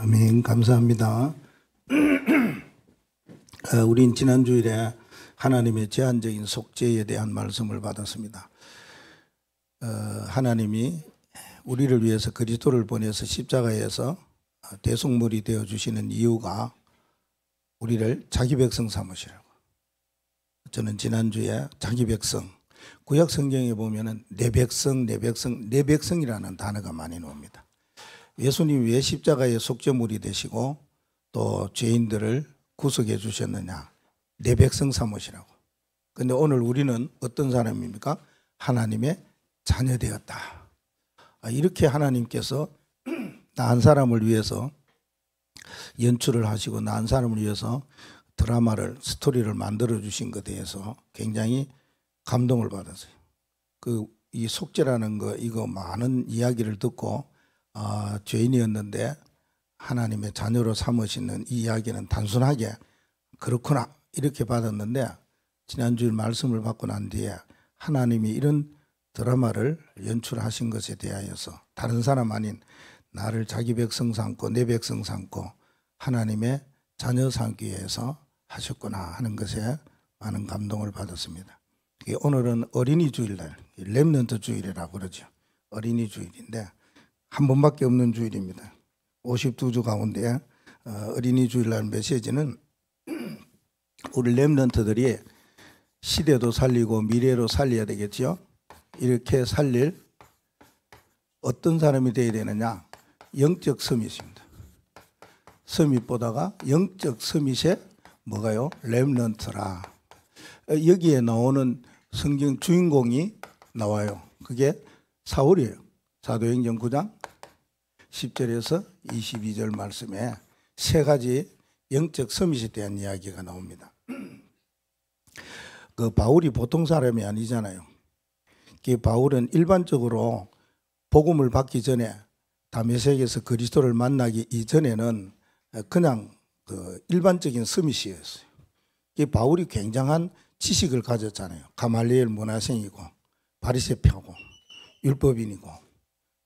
아멘. 감사합니다. 우린 지난 주일에 하나님의 제한적인 속죄에 대한 말씀을 받았습니다. 하나님이 우리를 위해서 그리스도를 보내서 십자가에서 대속물이 되어 주시는 이유가 우리를 자기 백성 삼으시라고. 저는 지난주에 자기 백성, 구약 성경에 보면은 내 백성, 내 백성, 내 백성이라는 단어가 많이 나옵니다. 예수님이 왜 십자가의 속죄물이 되시고 또 죄인들을 구속해 주셨느냐? 내 백성 삼으시라고. 그런데 오늘 우리는 어떤 사람입니까? 하나님의 자녀 되었다. 이렇게 하나님께서 나 한 사람을 위해서 연출을 하시고 나 한 사람을 위해서 드라마를, 스토리를 만들어 주신 것에 대해서 굉장히 감동을 받았어요. 이 속죄라는 거, 이거 많은 이야기를 듣고 죄인이었는데 하나님의 자녀로 삼으시는 이 이야기는 단순하게 그렇구나 이렇게 받았는데, 지난주에 말씀을 받고 난 뒤에 하나님이 이런 드라마를 연출하신 것에 대하여서 다른 사람 아닌 나를 자기 백성 삼고 내 백성 삼고 하나님의 자녀 삼기 위해서 하셨구나 하는 것에 많은 감동을 받았습니다. 오늘은 어린이 주일날, 렘넌트 주일이라고 그러죠. 어린이 주일인데 한 번밖에 없는 주일입니다. 52주 가운데 어린이 주일날 메시지는 우리 렘넌트들이 시대도 살리고 미래로 살려야 되겠죠. 이렇게 살릴 어떤 사람이 되어야 되느냐? 영적 서밋입니다. 서밋보다가 영적 서밋에 뭐가요? 렘넌트라. 여기에 나오는 성경 주인공이 나와요. 그게 사울이에요. 사도행전 9장 10절에서 22절 말씀에 세 가지 영적 서밋에 대한 이야기가 나옵니다. 바울이 보통 사람이 아니잖아요. 바울은 일반적으로 복음을 받기 전에 다메섹에서 그리스도를 만나기 이전에는 그냥 일반적인 서밋이었어요. 바울이 굉장한 지식을 가졌잖아요. 가말리엘 문화생이고 바리새파고 율법인이고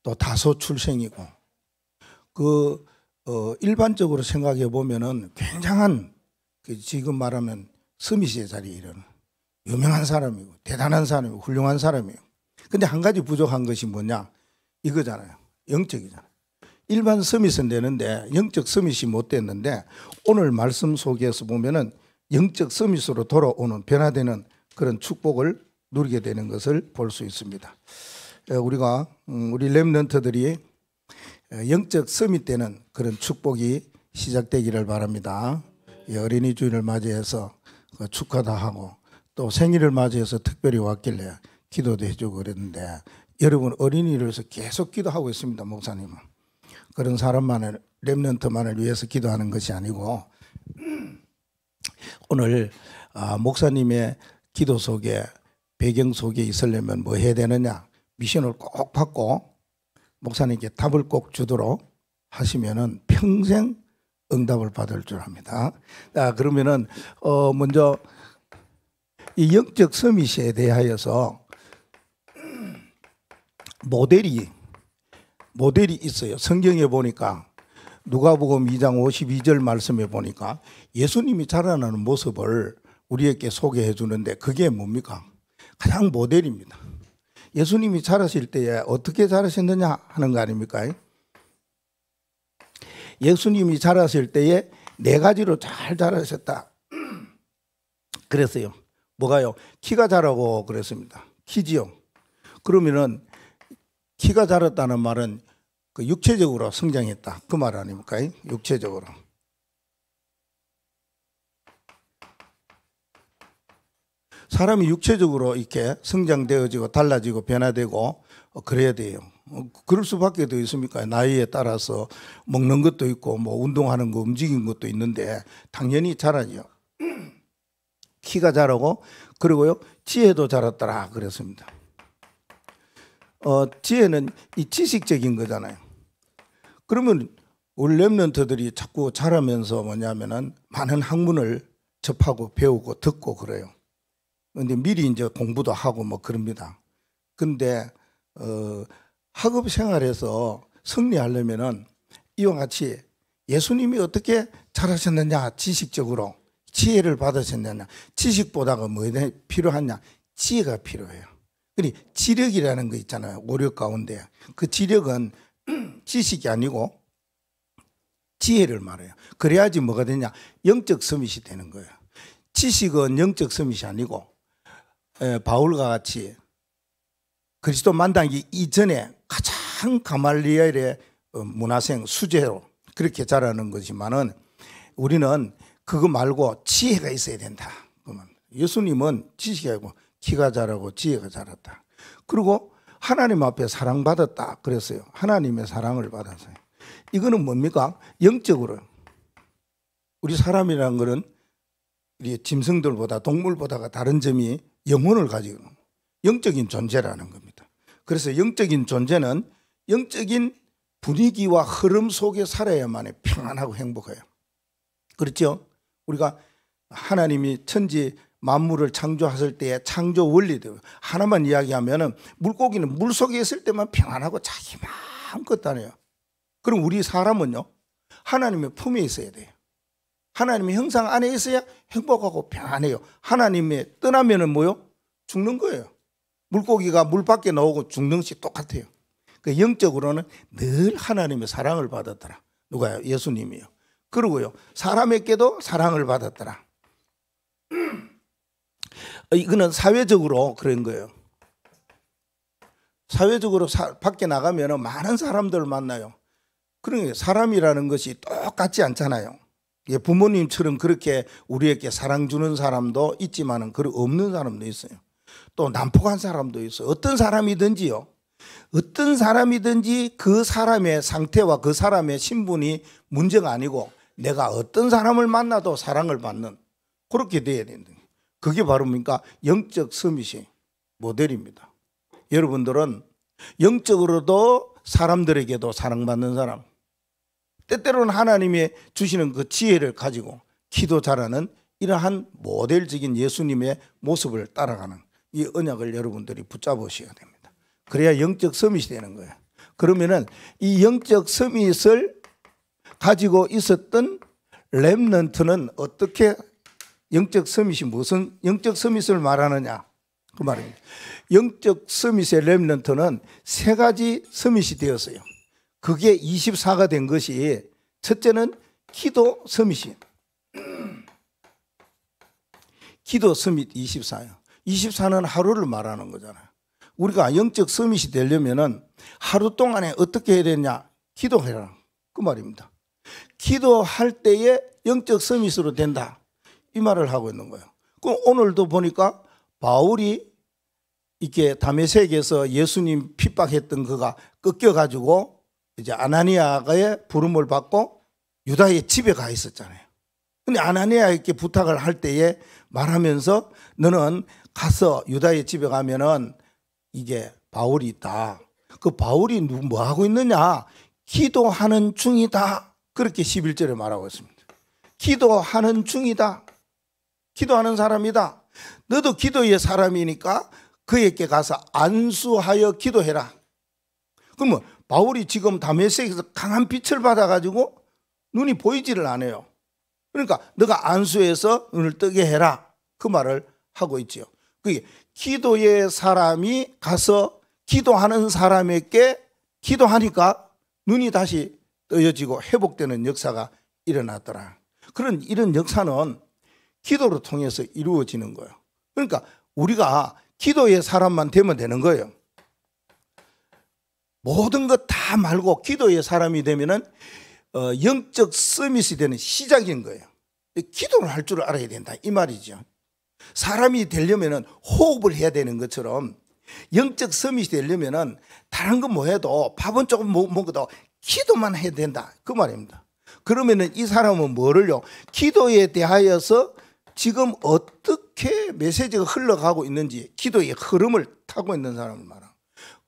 또 다소 출생이고 일반적으로 생각해 보면은 굉장한 지금 말하면 서밋의 자리에 이르는 유명한 사람이고 대단한 사람이고 훌륭한 사람이에요. 근데 한 가지 부족한 것이 뭐냐? 이거잖아요. 영적이잖아요. 일반 서밋은 되는데 영적 서밋이 못 됐는데 오늘 말씀 속에서 보면은 영적 서밋으로 돌아오는 변화되는 그런 축복을 누리게 되는 것을 볼 수 있습니다. 우리 렘넌트들이 영적 서밋 되는 그런 축복이 시작되기를 바랍니다. 어린이 주일을 맞이해서 축하도 하고 또 생일을 맞이해서 특별히 왔길래 기도도 해주고 그랬는데, 여러분 어린이를 위해서 계속 기도하고 있습니다. 목사님은 그런 사람만을, 렘넌트만을 위해서 기도하는 것이 아니고 오늘 목사님의 기도 속에 배경 속에 있으려면 뭐 해야 되느냐? 미션을 꼭 받고 목사님께 답을 꼭 주도록 하시면은 평생 응답을 받을 줄 압니다. 그러면은 먼저 이 영적 서밋에 대하여서 모델이 있어요. 성경에 보니까 누가복음 2장 52절 말씀에 보니까 예수님이 자라나는 모습을 우리에게 소개해 주는데 그게 뭡니까? 가장 모델입니다. 예수님이 자라실 때에 어떻게 자라셨느냐 하는 거 아닙니까? 예수님이 자라실 때에 네 가지로 잘 자라셨다 그랬어요. 뭐가요? 키가 자라고 그랬습니다. 키지요. 그러면은 키가 자랐다는 말은 육체적으로 성장했다 그 말 아닙니까? 육체적으로. 사람이 육체적으로 이렇게 성장되어지고 달라지고 변화되고 그래야 돼요. 그럴 수밖에 더 있습니까? 나이에 따라서 먹는 것도 있고 뭐 운동하는 거 움직이는 것도 있는데 당연히 자라죠. 키가 자라고, 그리고요 지혜도 자랐더라 그랬습니다. 지혜는 이 지식적인 거잖아요. 그러면 우리 렘넌트들이 자꾸 자라면서 뭐냐면은 많은 학문을 접하고 배우고 듣고 그래요. 근데 미리 이제 공부도 하고 뭐 그럽니다. 근데 학업 생활에서 승리하려면은 이와 같이 예수님이 어떻게 잘하셨느냐? 지식적으로 지혜를 받으셨느냐? 지식보다가 뭐 필요하냐? 지혜가 필요해요. 그러니 지력이라는 거 있잖아요. 오력 가운데 그 지력은 지식이 아니고 지혜를 말해요. 그래야지 뭐가 되냐? 영적 서밋이 되는 거예요. 지식은 영적 서밋이 아니고 바울과 같이 그리스도 만나기 이전에 가장 가말리엘의 문화생 수제로 그렇게 자라는 거지만은 우리는 그거 말고 지혜가 있어야 된다. 예수님은 지식이 아니고 키가 자라고 지혜가 자랐다. 그리고 하나님 앞에 사랑받았다 그랬어요. 하나님의 사랑을 받았어요. 이거는 뭡니까? 영적으로 우리 사람이라는 것은 우리 짐승들보다 동물보다가 다른 점이 영혼을 가지고 있는 영적인 존재라는 겁니다. 그래서 영적인 존재는 영적인 분위기와 흐름 속에 살아야만 평안하고 행복해요. 그렇죠? 우리가 하나님이 천지 만물을 창조하실 때의 창조 원리대로 하나만 이야기하면은 물고기는 물 속에 있을 때만 평안하고 자기 마음껏 다녀요. 그럼 우리 사람은요, 하나님의 품에 있어야 돼요. 하나님의 형상 안에 있어야 행복하고 평안해요. 하나님의 떠나면은 뭐요? 죽는 거예요. 물고기가 물 밖에 나오고 죽는 것이 똑같아요. 그 영적으로는 늘 하나님의 사랑을 받았더라. 누가요? 예수님이요. 그러고요, 사람에게도 사랑을 받았더라. 이거는 사회적으로 그런 거예요. 사회적으로 밖에 나가면 많은 사람들을 만나요. 그러니까 사람이라는 것이 똑같지 않잖아요. 부모님처럼 그렇게 우리에게 사랑 주는 사람도 있지만은 그 없는 사람도 있어요. 또 난폭한 사람도 있어요. 어떤 사람이든지요. 어떤 사람이든지 그 사람의 상태와 그 사람의 신분이 문제가 아니고 내가 어떤 사람을 만나도 사랑을 받는 그렇게 돼야 된다. 그게 바로 뭡니까? 영적 서밋이 모델입니다. 여러분들은 영적으로도 사람들에게도 사랑받는 사람, 때때로는 하나님이 주시는 그 지혜를 가지고 기도 잘하는 이러한 모델적인 예수님의 모습을 따라가는 이 언약을 여러분들이 붙잡으셔야 됩니다. 그래야 영적 서밋이 되는 거예요. 그러면은 이 영적 서밋을 가지고 있었던 렘넌트는 어떻게 영적 서밋이 무슨 영적 서밋을 말하느냐 그 말입니다. 영적 서밋의 렘넌트는 세 가지 서밋이 되었어요. 그게 24가 된 것이 첫째는 기도 서밋이에요. 기도 서밋 24예요. 24는 하루를 말하는 거잖아요. 우리가 영적 서밋이 되려면은 하루 동안에 어떻게 해야 되냐? 기도해라. 그 말입니다. 기도할 때에 영적 서밋으로 된다. 이 말을 하고 있는 거예요. 그럼 오늘도 보니까 바울이 이렇게 다메섹에서 예수님 핍박했던 그가 꺾여가지고 이제 아나니아의 부름을 받고 유다의 집에 가 있었잖아요. 근데 아나니아에게 부탁을 할 때에 말하면서 너는 가서 유다의 집에 가면은 이게 바울이 있다. 그 바울이 뭐 하고 있느냐? 기도하는 중이다. 그렇게 11절에 말하고 있습니다. 기도하는 중이다. 기도하는 사람이다. 너도 기도의 사람이니까 그에게 가서 안수하여 기도해라. 그러면 바울이 지금 다메섹에서 강한 빛을 받아가지고 눈이 보이지를 않아요. 그러니까 너가 안수해서 눈을 뜨게 해라. 그 말을 하고 있지요. 그게 기도의 사람이 가서 기도하는 사람에게 기도하니까 눈이 다시 떠여지고 회복되는 역사가 일어났더라. 그런 이런 역사는 기도를 통해서 이루어지는 거예요. 그러니까 우리가 기도의 사람만 되면 되는 거예요. 모든 것 다 말고 기도의 사람이 되면은 영적 서밋이 되는 시작인 거예요. 기도를 할 줄 알아야 된다 이 말이죠. 사람이 되려면은 호흡을 해야 되는 것처럼 영적 서밋이 되려면은 다른 거 뭐 해도 밥은 조금 먹어도 기도만 해야 된다 그 말입니다. 그러면은 이 사람은 뭐를요? 기도에 대하여서 지금 어떻게 메시지가 흘러가고 있는지 기도의 흐름을 타고 있는 사람을 말합니다.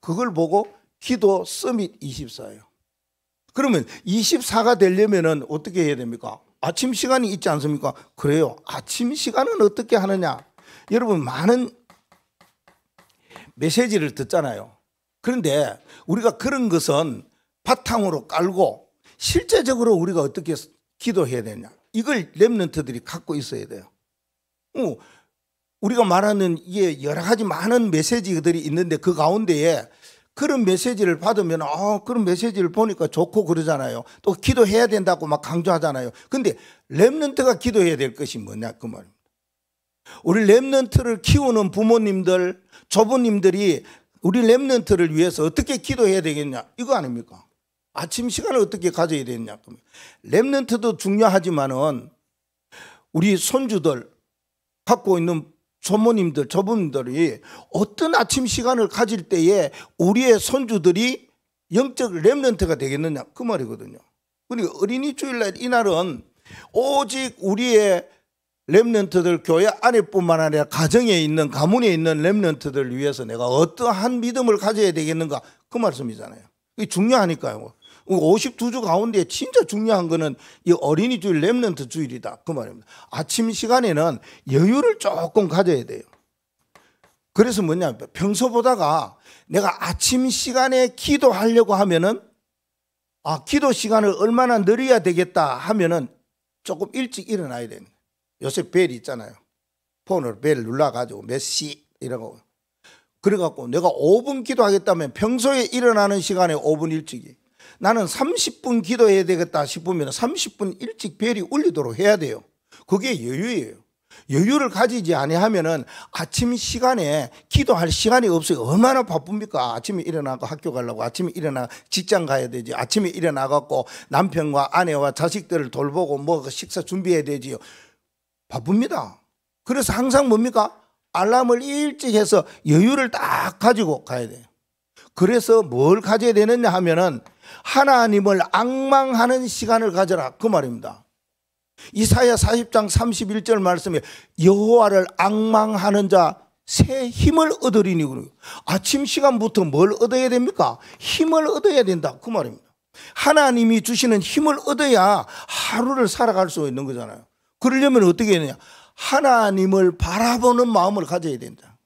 그걸 보고 기도 서밋 24예요. 그러면 24가 되려면은 어떻게 해야 됩니까? 아침 시간이 있지 않습니까? 그래요. 아침 시간은 어떻게 하느냐? 여러분 많은 메시지를 듣잖아요. 그런데 우리가 그런 것은 바탕으로 깔고 실제적으로 우리가 어떻게 기도해야 되냐? 이걸 렘넌트들이 갖고 있어야 돼요. 우리가 말하는 이게 여러 가지 많은 메시지들이 있는데 그 가운데에 그런 메시지를 받으면 그런 메시지를 보니까 좋고 그러잖아요. 또 기도해야 된다고 막 강조하잖아요. 근데 렘넌트가 기도해야 될 것이 뭐냐 그 말입니다. 우리 렘넌트를 키우는 부모님들, 조부님들이 우리 렘넌트를 위해서 어떻게 기도해야 되겠냐 이거 아닙니까? 아침 시간을 어떻게 가져야 되느냐. 렘넌트도 중요하지만은 우리 손주들 갖고 있는 조모님들, 조부님들이 어떤 아침 시간을 가질 때에 우리의 손주들이 영적 렘넌트가 되겠느냐 그 말이거든요. 그러니까 어린이 주일날 이날은 오직 우리의 렘넌트들 교회 안에뿐만 아니라 가정에 있는 가문에 있는 렘넌트들을 위해서 내가 어떠한 믿음을 가져야 되겠는가 그 말씀이잖아요. 이게 중요하니까요. 52주 가운데 진짜 중요한 거는 이 어린이 주일 렘넌트 주일이다 그 말입니다. 아침 시간에는 여유를 조금 가져야 돼요. 그래서 뭐냐 평소보다가 내가 아침 시간에 기도하려고 하면은 기도 시간을 얼마나 늘려야 되겠다 하면은 조금 일찍 일어나야 되는 거예요. 요새 벨 있잖아요. 폰으로 벨 눌러가지고 몇 시 이러고 그래갖고 내가 5분 기도하겠다면 평소에 일어나는 시간에 5분 일찍이 나는 30분 기도해야 되겠다 싶으면 30분 일찍 벨이 울리도록 해야 돼요. 그게 여유예요. 여유를 가지지 아니하면은 아침 시간에 기도할 시간이 없어요. 얼마나 바쁩니까? 아침에 일어나고 학교 가려고 아침에 일어나 직장 가야 되지. 아침에 일어나갖고 남편과 아내와 자식들을 돌보고 뭐 식사 준비해야 되지요. 바쁩니다. 그래서 항상 뭡니까? 알람을 일찍 해서 여유를 딱 가지고 가야 돼요. 그래서 뭘 가져야 되느냐 하면은 하나님을 앙망하는 시간을 가져라 그 말입니다. 이사야 40장 31절 말씀에 여호와를 앙망하는 자 새 힘을 얻으리니 아침 시간부터 뭘 얻어야 됩니까? 힘을 얻어야 된다 그 말입니다. 하나님이 주시는 힘을 얻어야 하루를 살아갈 수 있는 거잖아요. 그러려면 어떻게 해야 되냐? 하나님을 바라보는 마음을 가져야 된다.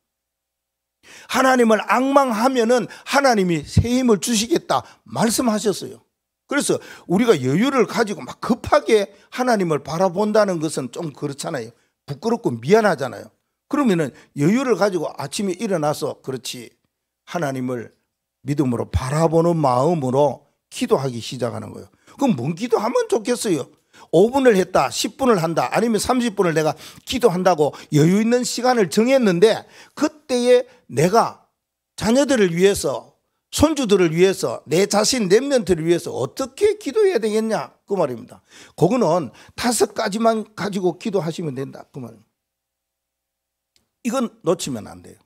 하나님을 앙망하면은 하나님이 새 힘을 주시겠다 말씀하셨어요. 그래서 우리가 여유를 가지고 막 급하게 하나님을 바라본다는 것은 좀 그렇잖아요. 부끄럽고 미안하잖아요. 그러면은 여유를 가지고 아침에 일어나서 그렇지 하나님을 믿음으로 바라보는 마음으로 기도하기 시작하는 거예요. 그럼 뭔 기도하면 좋겠어요? 5분을 했다, 10분을 한다, 아니면 30분을 내가 기도한다고 여유 있는 시간을 정했는데 그때에 내가 자녀들을 위해서, 손주들을 위해서, 내 자신 렘넌트를 위해서 어떻게 기도해야 되겠냐 그 말입니다. 그거는 5가지만 가지고 기도하시면 된다 그 말입니다. 이건 놓치면 안 돼요.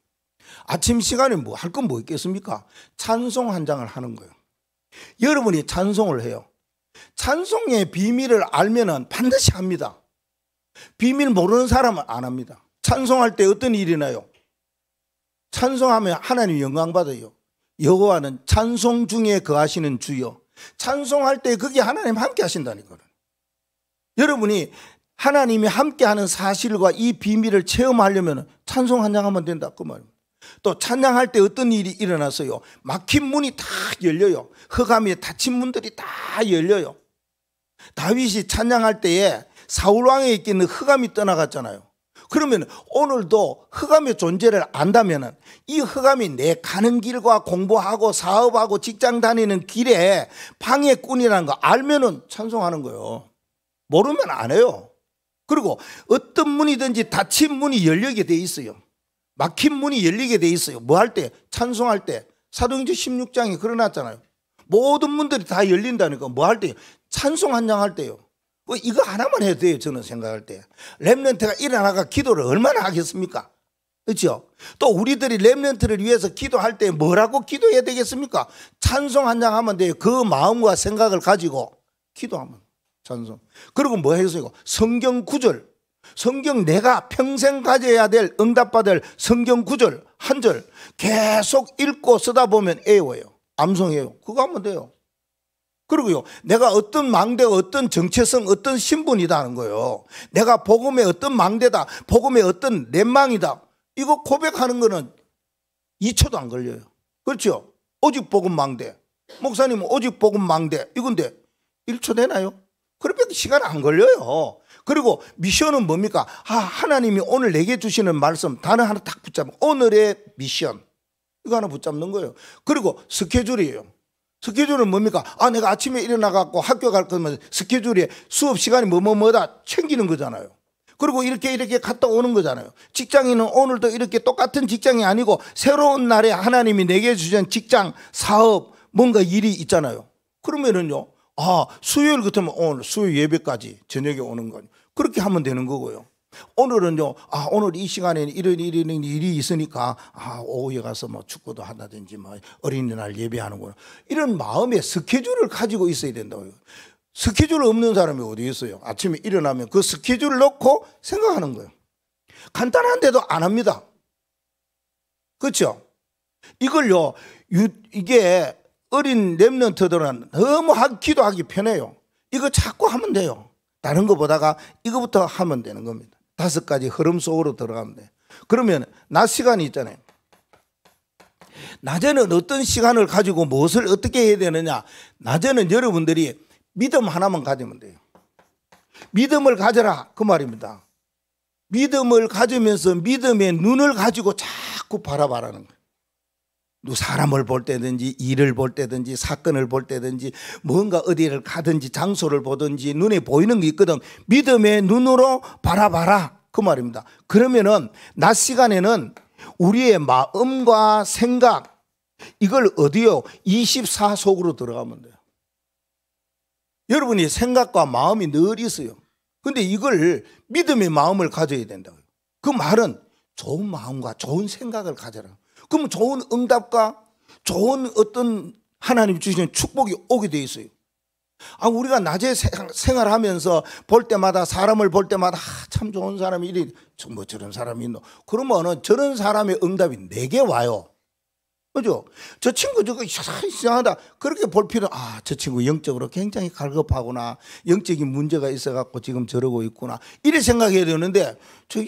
아침 시간에 뭐 할 건 뭐 있겠습니까? 찬송 한 장을 하는 거예요. 여러분이 찬송을 해요. 찬송의 비밀을 알면은 반드시 합니다. 비밀 모르는 사람은 안 합니다. 찬송할 때 어떤 일이 나요? 찬송하면 하나님 영광 받아요. 여호와는 찬송 중에 거하시는 주여. 찬송할 때 그게 하나님 함께 하신다니까요. 여러분이 하나님이 함께하는 사실과 이 비밀을 체험하려면 찬송 한 장 하면 된다 그 말입니다. 또 찬양할 때 어떤 일이 일어났어요? 막힌 문이 다 열려요. 흑암에 닫힌 문들이 다 열려요. 다윗이 찬양할 때에 사울왕에 있는 흑암이 떠나갔잖아요. 그러면 오늘도 흑암의 존재를 안다면 이 흑암이 내 가는 길과 공부하고 사업하고 직장 다니는 길에 방해꾼이라는 거 알면은 찬송하는 거예요. 모르면 안 해요. 그리고 어떤 문이든지 닫힌 문이 열리게 돼 있어요. 막힌 문이 열리게 돼 있어요. 뭐 할 때? 찬송할 때. 사도행전 16장에 그려놨잖아요. 모든 문들이 다 열린다니까. 뭐 할 때? 찬송 한 장 할 때요. 이거 하나만 해도 돼요. 저는 생각할 때. 렘넌트가 일어나가 기도를 얼마나 하겠습니까? 그렇죠? 또 우리들이 렘넌트를 위해서 기도할 때 뭐라고 기도해야 되겠습니까? 찬송 한 장 하면 돼요. 그 마음과 생각을 가지고 기도하면 찬송. 그리고 뭐 해서요? 성경 구절. 성경 내가 평생 가져야 될 응답받을 성경 구절 한 절 계속 읽고 쓰다 보면 애워요. 암송해요. 그거 하면 돼요. 그리고요, 내가 어떤 망대가 어떤 정체성 어떤 신분이다 하는 거예요. 내가 복음의 어떤 망대다, 복음의 어떤 렘망이다, 이거 고백하는 거는 2초도 안 걸려요. 그렇죠? 오직 복음 망대. 목사님은 오직 복음 망대 이건데 1초 되나요? 그러면 시간 안 걸려요. 그리고 미션은 뭡니까? 하나님이 오늘 내게 주시는 말씀 단어 하나 딱 붙잡고 오늘의 미션 이거 하나 붙잡는 거예요. 그리고 스케줄이에요. 스케줄은 뭡니까? 내가 아침에 일어나갖고 학교 갈 거면 스케줄에 수업 시간이 뭐다 챙기는 거잖아요. 그리고 이렇게 갔다 오는 거잖아요. 직장인은 오늘도 이렇게 똑같은 직장이 아니고 새로운 날에 하나님이 내게 주신 직장, 사업, 뭔가 일이 있잖아요. 그러면은요, 수요일 같으면 오늘 수요일 예배까지 저녁에 오는 거예요. 그렇게 하면 되는 거고요. 오늘은요, 오늘 이 시간에는 이런 일이 있으니까, 오후에 가서 뭐 축구도 한다든지, 뭐 어린이날 예배하는구나. 이런 마음의 스케줄을 가지고 있어야 된다고요. 스케줄 없는 사람이 어디 있어요? 아침에 일어나면 그 스케줄을 넣고 생각하는 거예요. 간단한데도 안 합니다. 그렇죠? 이걸요, 이게 어린 렘넌트들은 너무 기도하기 편해요. 이거 자꾸 하면 돼요. 다른 거보다가 이거부터 하면 되는 겁니다. 5가지 흐름 속으로 들어가면 돼요. 그러면 낮 시간이 있잖아요. 낮에는 어떤 시간을 가지고 무엇을 어떻게 해야 되느냐. 낮에는 여러분들이 믿음 하나만 가지면 돼요. 믿음을 가져라 그 말입니다. 믿음을 가지면서 믿음의 눈을 가지고 자꾸 바라봐라는 거예요. 사람을 볼 때든지 일을 볼 때든지 사건을 볼 때든지 뭔가 어디를 가든지 장소를 보든지 눈에 보이는 게 있거든. 믿음의 눈으로 바라봐라 그 말입니다. 그러면은 낮 시간에는 우리의 마음과 생각 이걸 어디요? 24 속으로 들어가면 돼요. 여러분이 생각과 마음이 늘 있어요. 근데 이걸 믿음의 마음을 가져야 된다고요. 그 말은 좋은 마음과 좋은 생각을 가져라. 그러면 좋은 응답과 좋은 어떤 하나님 주시는 축복이 오게 돼 있어요. 우리가 낮에 생활하면서 볼 때마다 사람을 볼 때마다 참 좋은 사람이 이리 뭐 저런 사람이 있노. 그러면은 저런 사람의 응답이 내게 와요. 그죠? 저 친구 저거 이상하다. 그렇게 볼 필요, 저 친구 영적으로 굉장히 갈급하구나. 영적인 문제가 있어갖고 지금 저러고 있구나. 이래 생각해야 되는데, 저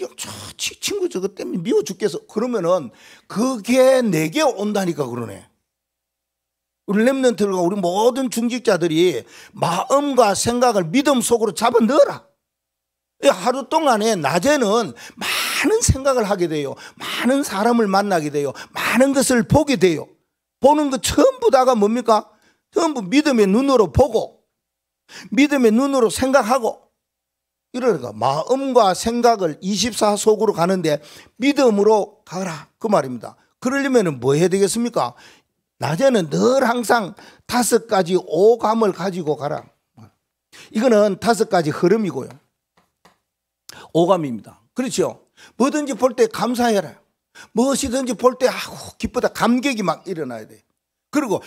친구 저거 때문에 미워 죽겠어. 그러면은 그게 내게 온다니까 그러네. 우리 렘넌트들과 우리 모든 중직자들이 마음과 생각을 믿음 속으로 잡아 넣어라. 하루 동안에 낮에는 많은 생각을 하게 돼요. 많은 사람을 만나게 돼요. 많은 것을 보게 돼요. 보는 것 전부 다가 뭡니까? 전부 믿음의 눈으로 보고 믿음의 눈으로 생각하고 이러니까 마음과 생각을 24 속으로 가는데 믿음으로 가라 그 말입니다. 그러려면 뭐 해야 되겠습니까? 낮에는 늘 항상 5가지 오감을 가지고 가라. 이거는 5가지 흐름이고요. 오감입니다. 그렇죠? 뭐든지 볼 때 감사해라. 무엇이든지 볼 때 기쁘다. 감격이 막 일어나야 돼요. 그리고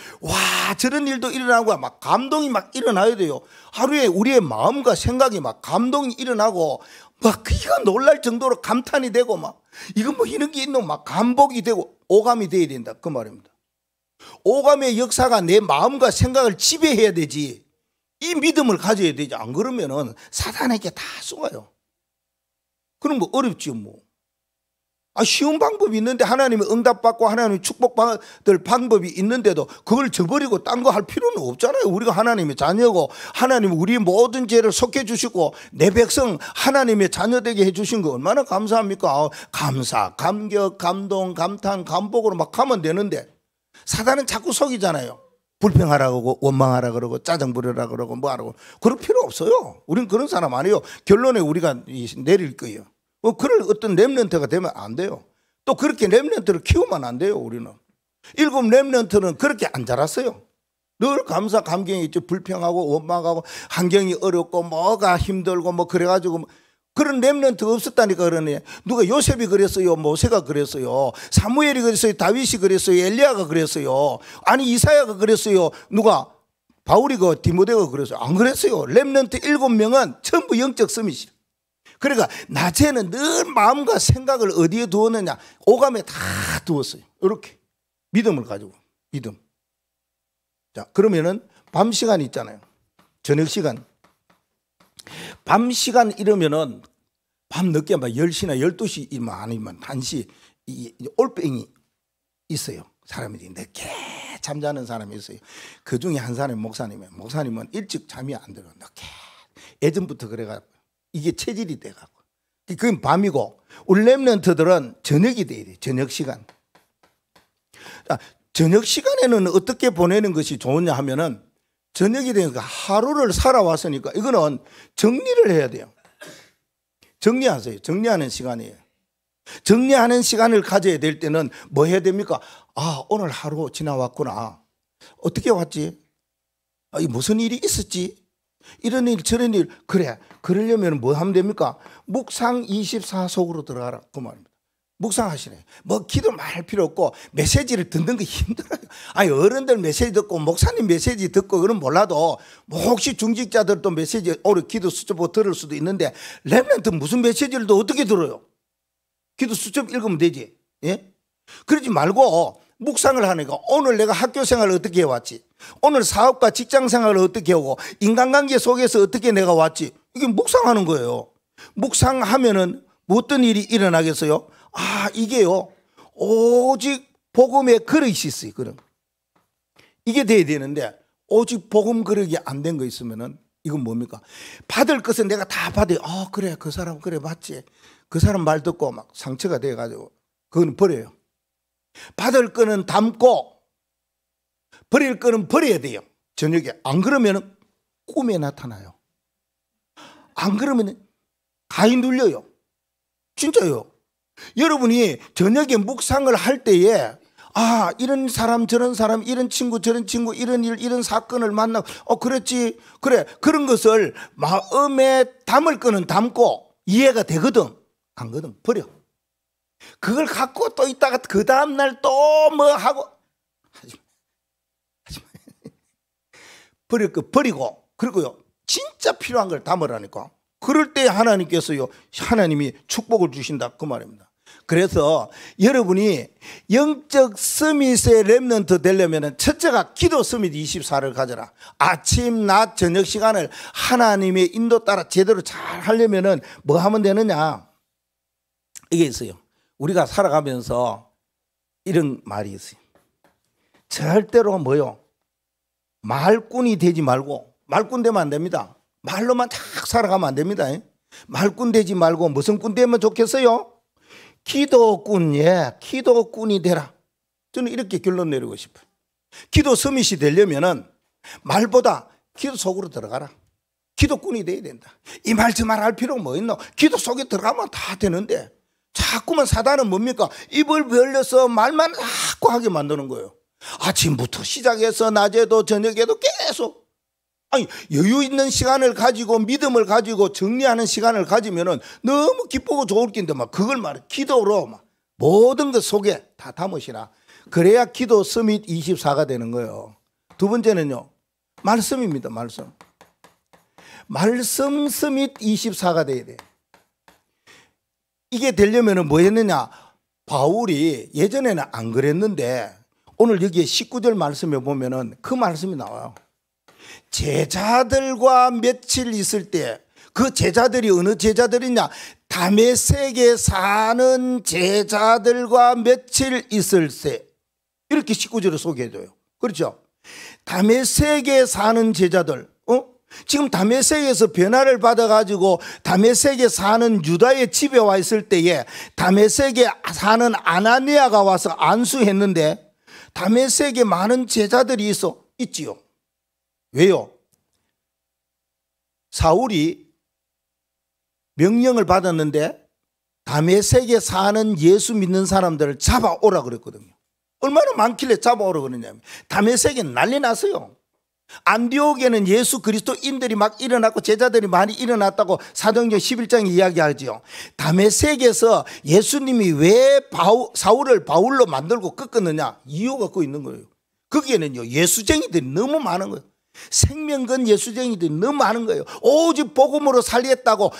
저런 일도 일어나고 막 감동이 막 일어나야 돼요. 하루에 우리의 마음과 생각이 막 감동이 일어나고 막 이거 놀랄 정도로 감탄이 되고 막 이거 뭐 이런 게 있노 막 감복이 되고 오감이 돼야 된다 그 말입니다. 오감의 역사가 내 마음과 생각을 지배해야 되지. 이 믿음을 가져야 되지. 안 그러면은 사탄에게 다 쏘아요. 그런 거 어렵지요 뭐. 쉬운 방법이 있는데 하나님의 응답받고 하나님의 축복받을 방법이 있는데도 그걸 저버리고 딴 거 할 필요는 없잖아요. 우리가 하나님의 자녀고 하나님은 우리 모든 죄를 속해 주시고 내 백성 하나님의 자녀 되게 해 주신 거 얼마나 감사합니까? 감사, 감격, 감동, 감탄, 감복으로 막 하면 되는데 사단은 자꾸 속이잖아요. 불평하라고 그러고 원망하라 그러고 짜증 부려라 그러고 뭐 하라고. 그럴 필요 없어요. 우린 그런 사람 아니에요. 결론에 우리가 내릴 거예요. 그럴 어떤 렘넌트가 되면 안 돼요. 또 그렇게 렘넌트를 키우면 안 돼요. 우리는 7 렘넌트는 그렇게 안 자랐어요. 늘 감사 감경이 있죠. 불평하고 원망하고 환경이 어렵고 뭐가 힘들고 뭐 그래가지고 그런 렘넌트가 없었다니까 그러네. 누가 요셉이 그랬어요. 모세가 그랬어요. 사무엘이 그랬어요. 다윗이 그랬어요. 엘리야가 그랬어요. 아니 이사야가 그랬어요. 누가 바울이 디모데가 그랬어요. 안 그랬어요. 렘넌트 7명은 전부 영적 서밋이에요. 그러니까 낮에는 늘 마음과 생각을 어디에 두었느냐? 오감에 다 두었어요. 이렇게 믿음을 가지고 믿음. 자 그러면은 밤 시간 있잖아요. 저녁 시간. 밤 시간 이러면은 밤 늦게 막 10시나 12시 아니면 1시 올뱅이 있어요. 사람들이 늦게 잠자는 사람이 있어요. 그 중에 한 사람이 목사님이에요. 목사님은 일찍 잠이 안 들어. 늦게 예전부터 그래가지고 이게 체질이 돼가지고. 그건 밤이고 우리 렘넌트들은 저녁이 돼야 돼. 저녁 시간. 자, 저녁 시간에는 어떻게 보내는 것이 좋으냐 하면은 저녁이 되니까 하루를 살아왔으니까 이거는 정리를 해야 돼요. 정리하세요. 정리하는 시간이에요. 정리하는 시간을 가져야 될 때는 뭐 해야 됩니까? 아, 오늘 하루 지나왔구나. 어떻게 왔지? 아, 무슨 일이 있었지? 이런 일 저런 일. 그래, 그러려면 뭐 하면 됩니까? 묵상 24 속으로 들어가라 그 말입니다. 묵상하시네. 뭐 기도 많이 할 필요 없고 메시지를 듣는 게 힘들어요. 아니 어른들 메시지 듣고 목사님 메시지 듣고 그건 몰라도 뭐 혹시 중직자들도 메시지 오늘 기도 수첩 들을 수도 있는데 렘넌트 무슨 메시지를 또 어떻게 들어요? 기도 수첩 읽으면 되지. 예? 그러지 말고 묵상을 하니까 오늘 내가 학교 생활을 어떻게 해왔지? 오늘 사업과 직장 생활을 어떻게 하고 인간관계 속에서 어떻게 내가 왔지? 이게 묵상하는 거예요. 묵상하면은 어떤 일이 일어나겠어요? 아, 이게요, 오직 복음의 그릇이 있어요. 그럼 이게 돼야 되는데 오직 복음 그릇이 안 된 거 있으면은 이건 뭡니까? 받을 것은 내가 다 받아요. 아, 그래, 그 사람 그래 맞지. 그 사람 말 듣고 막 상처가 돼가지고 그건 버려요. 받을 거는 담고 버릴 거는 버려야 돼요. 저녁에. 안 그러면 꿈에 나타나요. 안 그러면 가위 눌려요. 진짜요. 여러분이 저녁에 묵상을 할 때에 아, 이런 사람 저런 사람 이런 친구 저런 친구 이런 일 이런 사건을 만나고 그랬지. 그래, 그런 것을 마음에 담을 거는 담고 이해가 되거든. 안 거든. 버려. 그걸 갖고 또 있다가 그 다음날 또 뭐 하고 하지마. 버릴 거 버리고 그리고요 진짜 필요한 걸 담으라니까. 그럴 때 하나님께서요 하나님이 축복을 주신다 그 말입니다. 그래서 여러분이 영적 서밋의 렘넌트 되려면 첫째가 기도 서밋 24를 가져라. 아침 낮 저녁 시간을 하나님의 인도 따라 제대로 잘 하려면 뭐 하면 되느냐. 이게 있어요. 우리가 살아가면서 이런 말이 있어요. 절대로 뭐요? 말꾼이 되지 말고, 말꾼 되면 안 됩니다. 말로만 딱 살아가면 안 됩니다. 말꾼 되지 말고 무슨 꾼 되면 좋겠어요? 기도꾼, 예, 기도꾼이 되라. 저는 이렇게 결론 내리고 싶어요. 기도 서밋이 되려면은 말보다 기도 속으로 들어가라. 기도꾼이 돼야 된다. 이 말 저 말 할 필요가 뭐 있노? 기도 속에 들어가면 다 되는데 자꾸만 사단은 뭡니까? 입을 벌려서 말만 자꾸 하게 만드는 거예요. 아침부터 시작해서 낮에도 저녁에도 계속. 아니, 여유 있는 시간을 가지고 믿음을 가지고 정리하는 시간을 가지면은 너무 기쁘고 좋을 텐데 막 그걸 말해 기도로 막 모든 것 속에 다 담으시라. 그래야 기도 서밋 24가 되는 거예요. 두 번째는요, 말씀입니다. 말씀 서밋 24가 돼야 돼. 이게 되려면은 뭐 했느냐? 바울이 예전에는 안 그랬는데 오늘 여기에 19절 말씀에 보면은 그 말씀이 나와요. 제자들과 며칠 있을 때 그 제자들이 어느 제자들이냐? 다메섹에 사는 제자들과 며칠 있을 때 이렇게 19절을 소개해줘요. 그렇죠? 다메섹에 사는 제자들, 지금 다메섹에서 변화를 받아가지고 다메섹에 사는 유다의 집에 와 있을 때에 다메섹에 사는 아나니아가 와서 안수했는데 다메섹에 많은 제자들이 있지요. 왜요? 사울이 명령을 받았는데 다메섹에 사는 예수 믿는 사람들을 잡아오라 그랬거든요. 얼마나 많길래 잡아오라 그러냐면 다메섹에는 난리 났어요. 안디옥에는 예수 그리스도인들이 막 일어났고 제자들이 많이 일어났다고 사도행전 11장에 이야기하죠. 다메섹에서 예수님이 왜 사울을 바울로 만들고 꺾었느냐? 이유가 그 있는 거예요. 거기에는요 예수쟁이들이 너무 많은 거예요. 생명건 예수쟁이들이 너무 많은 거예요. 오직 복음으로 살리겠다고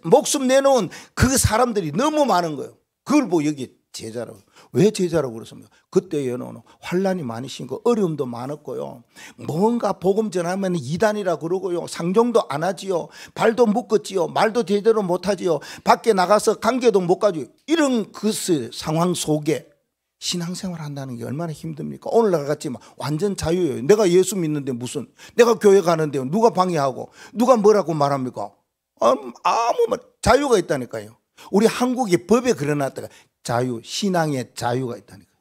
목숨 내놓은 그 사람들이 너무 많은 거예요. 그걸 보고 여기 제자라고. 왜 제자라고 그랬습니까? 그때에는 환란이 많이 심고 어려움도 많았고요. 뭔가 복음 전하면 이단이라 그러고요. 상종도 안 하지요. 발도 묶었지요. 말도 제대로 못하지요. 밖에 나가서 관계도 못 가지요. 이런 그 상황 속에 신앙생활 한다는 게 얼마나 힘듭니까? 오늘날 같이 막 완전 자유예요. 내가 예수 믿는데 무슨, 내가 교회 가는데 누가 방해하고 누가 뭐라고 말합니까? 아무 말, 자유가 있다니까요. 우리 한국의 법에 그려놨다가 자유, 신앙의 자유가 있다니까요.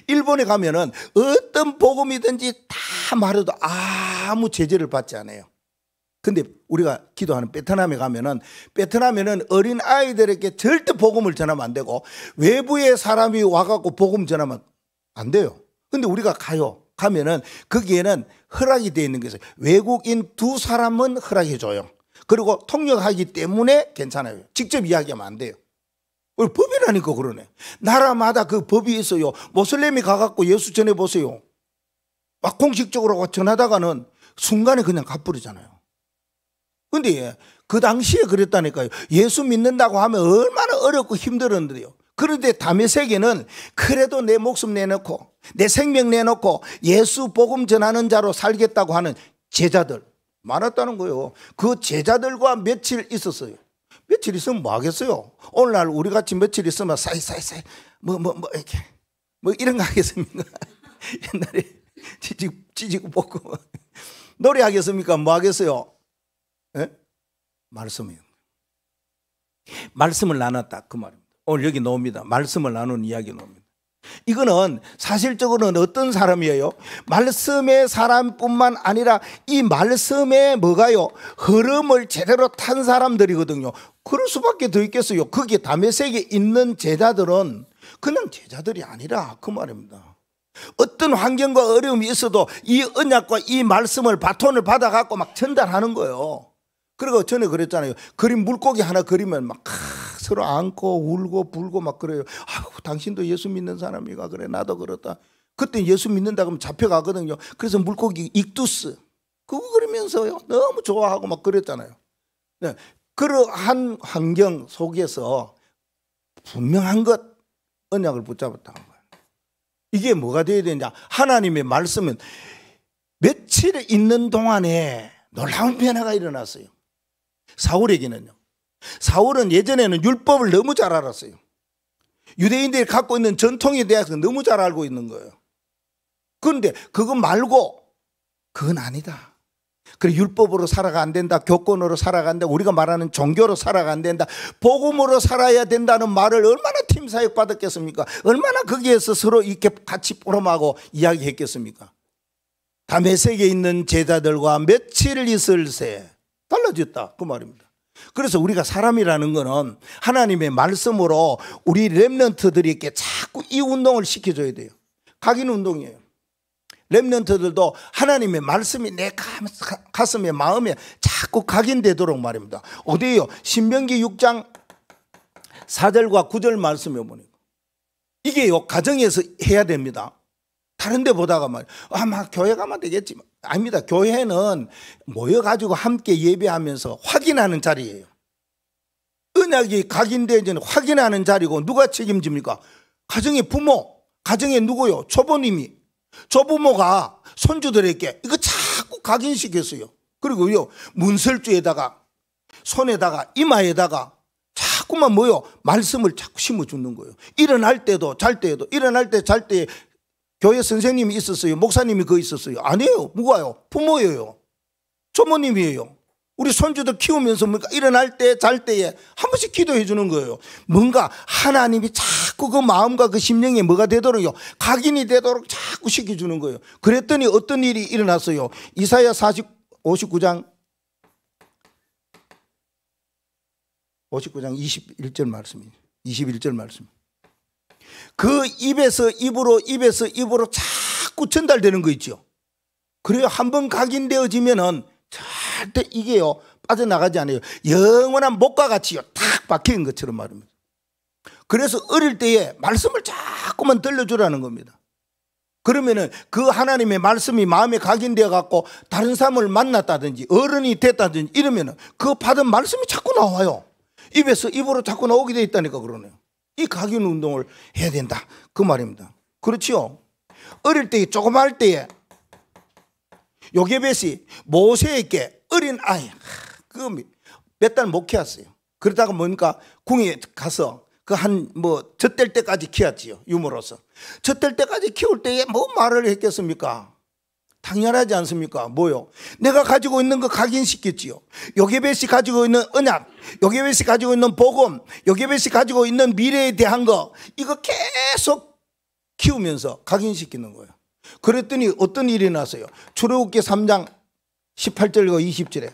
일본에 가면은 어떤 복음이든지 다 말해도 아무 제재를 받지 않아요. 근데 우리가 기도하는 베트남에 가면은, 베트남에는 어린 아이들에게 절대 복음을 전하면 안 되고 외부의 사람이 와갖고 복음 전하면 안 돼요. 근데 우리가 가면은 거기에는 허락이 되어 있는 게 있어요. 외국인 2사람은 허락해 줘요. 그리고 통역하기 때문에 괜찮아요. 직접 이야기하면 안 돼요. 법이라니까 그러네. 나라마다 그 법이 있어요. 모슬렘이 가갖고 예수 전해보세요. 막 공식적으로 전하다가는 순간에 그냥 갚으리잖아요. 근데 그 당시에 그랬다니까요. 예수 믿는다고 하면 얼마나 어렵고 힘들었는데요. 그런데 담의 세계는 그래도 내 목숨 내놓고 내 생명 내놓고 예수 복음 전하는 자로 살겠다고 하는 제자들 많았다는 거예요. 그 제자들과 며칠 있었어요. 며칠 있으면 뭐 하겠어요? 오늘날 우리 같이 며칠 있으면 사이사이 이렇게 뭐 이런 거 하겠습니까? 옛날에 찌지고 볶고 노래 하겠습니까? 뭐 하겠어요? 예? 말씀이요. 말씀을 나눴다 그 말입니다. 오늘 여기 나옵니다. 말씀을 나눈 이야기 나옵니다. 이거는 사실적으로는 어떤 사람이에요? 말씀의 사람뿐만 아니라 이 말씀의 뭐가요? 흐름을 제대로 탄 사람들이거든요. 그럴 수밖에 더 있겠어요. 거기에 다메섹에 있는 제자들은 그냥 제자들이 아니라 그 말입니다. 어떤 환경과 어려움이 있어도 이 언약과 이 말씀을 바톤을 받아갖고 막 전달하는 거예요. 그리고 전에 그랬잖아요. 그림 물고기 하나 그리면 막 서로 안고 울고 불고 막 그래요. 아우, 당신도 예수 믿는 사람이가 그래, 나도 그렇다. 그때 예수 믿는다 그러면 잡혀가거든요. 그래서 물고기 익두스 그거 그리면서요 너무 좋아하고 막 그랬잖아요. 네. 그러한 환경 속에서 분명한 것 언약을 붙잡았다는 거예요. 이게 뭐가 되어야 되냐? 하나님의 말씀은 며칠 있는 동안에 놀라운 변화가 일어났어요. 사울에게는요. 사울은 예전에는 율법을 너무 잘 알았어요. 유대인들이 갖고 있는 전통에 대해서 너무 잘 알고 있는 거예요. 그런데 그거 말고 그건 아니다. 그래, 율법으로 살아가 안 된다. 교권으로 살아가 안 된다. 우리가 말하는 종교로 살아가 안 된다. 복음으로 살아야 된다는 말을 얼마나 팀 사역 받았겠습니까? 얼마나 거기에서 서로 이렇게 같이 포럼하고 이야기했겠습니까? 다메섹에 있는 제자들과 며칠 있을새 달라졌다 그 말입니다. 그래서 우리가 사람이라는 거는 하나님의 말씀으로 우리 렘넌트들에게 자꾸 이 운동을 시켜줘야 돼요. 각인 운동이에요. 렘넌트들도 하나님의 말씀이 내 가슴에 마음에 자꾸 각인되도록 말입니다. 어디에요? 신명기 6장 4절과 9절 말씀에 보니까 이게요 가정에서 해야 됩니다. 다른 데 보다가 막 교회 가면 되겠지. 아닙니다. 교회는 모여가지고 함께 예배하면서 확인하는 자리예요. 언약이 각인되기 전에 확인하는 자리고 누가 책임집니까? 가정의 부모, 가정의 누구요? 조부님이. 조부모가 손주들에게 이거 자꾸 각인시켰어요. 그리고요 문설주에다가 손에다가 이마에다가 자꾸만 뭐요? 말씀을 자꾸 심어주는 거예요. 일어날 때도 잘 때에도 일어날 때 잘 때 교회 선생님이 있었어요. 목사님이 그 있었어요. 아니에요. 누가요? 부모예요. 조모님이에요. 우리 손주들 키우면서 뭔가 일어날 때 잘 때에 한 번씩 기도해 주는 거예요. 뭔가 하나님이 자꾸 그 마음과 그 심령에 뭐가 되도록요 각인이 되도록 자꾸 시켜주는 거예요. 그랬더니 어떤 일이 일어났어요. 이사야 59장 21절 말씀이에요. 21절 말씀. 그 입에서 입으로 입에서 입으로 자꾸 전달되는 거 있죠. 그래요. 한번 각인되어지면은 절대 이게요 빠져나가지 않아요. 영원한 목과 같이요 탁 박힌 것처럼 말입니다. 그래서 어릴 때에 말씀을 자꾸만 들려주라는 겁니다. 그러면은 그 하나님의 말씀이 마음에 각인되어 갖고 다른 사람을 만났다든지 어른이 됐다든지 이러면은 그 받은 말씀이 자꾸 나와요. 입에서 입으로 자꾸 나오게 돼 있다니까 그러네요. 이 각인 운동을 해야 된다 그 말입니다. 그렇지요. 어릴 때 조그마할 때에 요게벳이 모세에게 어린 아이 그 몇 달 못 키웠어요. 그러다가 뭡니까 궁에 가서 그 젖될 때까지 키웠지요. 유모로서. 젖될 때까지 키울 때에 뭐 말을 했겠습니까? 당연하지 않습니까? 뭐요? 내가 가지고 있는 거 각인시켰지요. 요게벳이 가지고 있는 언약, 요게벳이 가지고 있는 복음, 요게벳이 가지고 있는 미래에 대한 거, 이거 계속 키우면서 각인시키는 거예요. 그랬더니 어떤 일이 났어요? 출애굽기 3장 18절과 20절에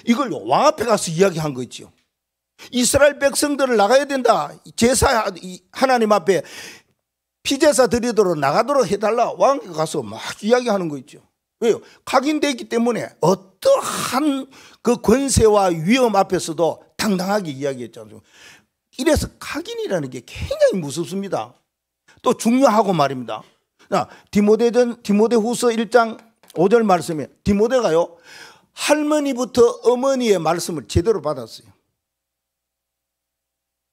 이걸 왕 앞에 가서 이야기한 거 있죠. 이스라엘 백성들을 나가야 된다. 제사 하나님 앞에 피제사 드리도록 나가도록 해달라. 왕께 가서 막 이야기하는 거 있죠. 왜요? 각인되어 있기 때문에 어떠한 그 권세와 위험 앞에서도 당당하게 이야기했잖아요. 이래서 각인이라는 게 굉장히 무섭습니다. 또 중요하고 말입니다. 디모데후서 1장 5절 말씀에 디모데가요 할머니부터 어머니의 말씀을 제대로 받았어요.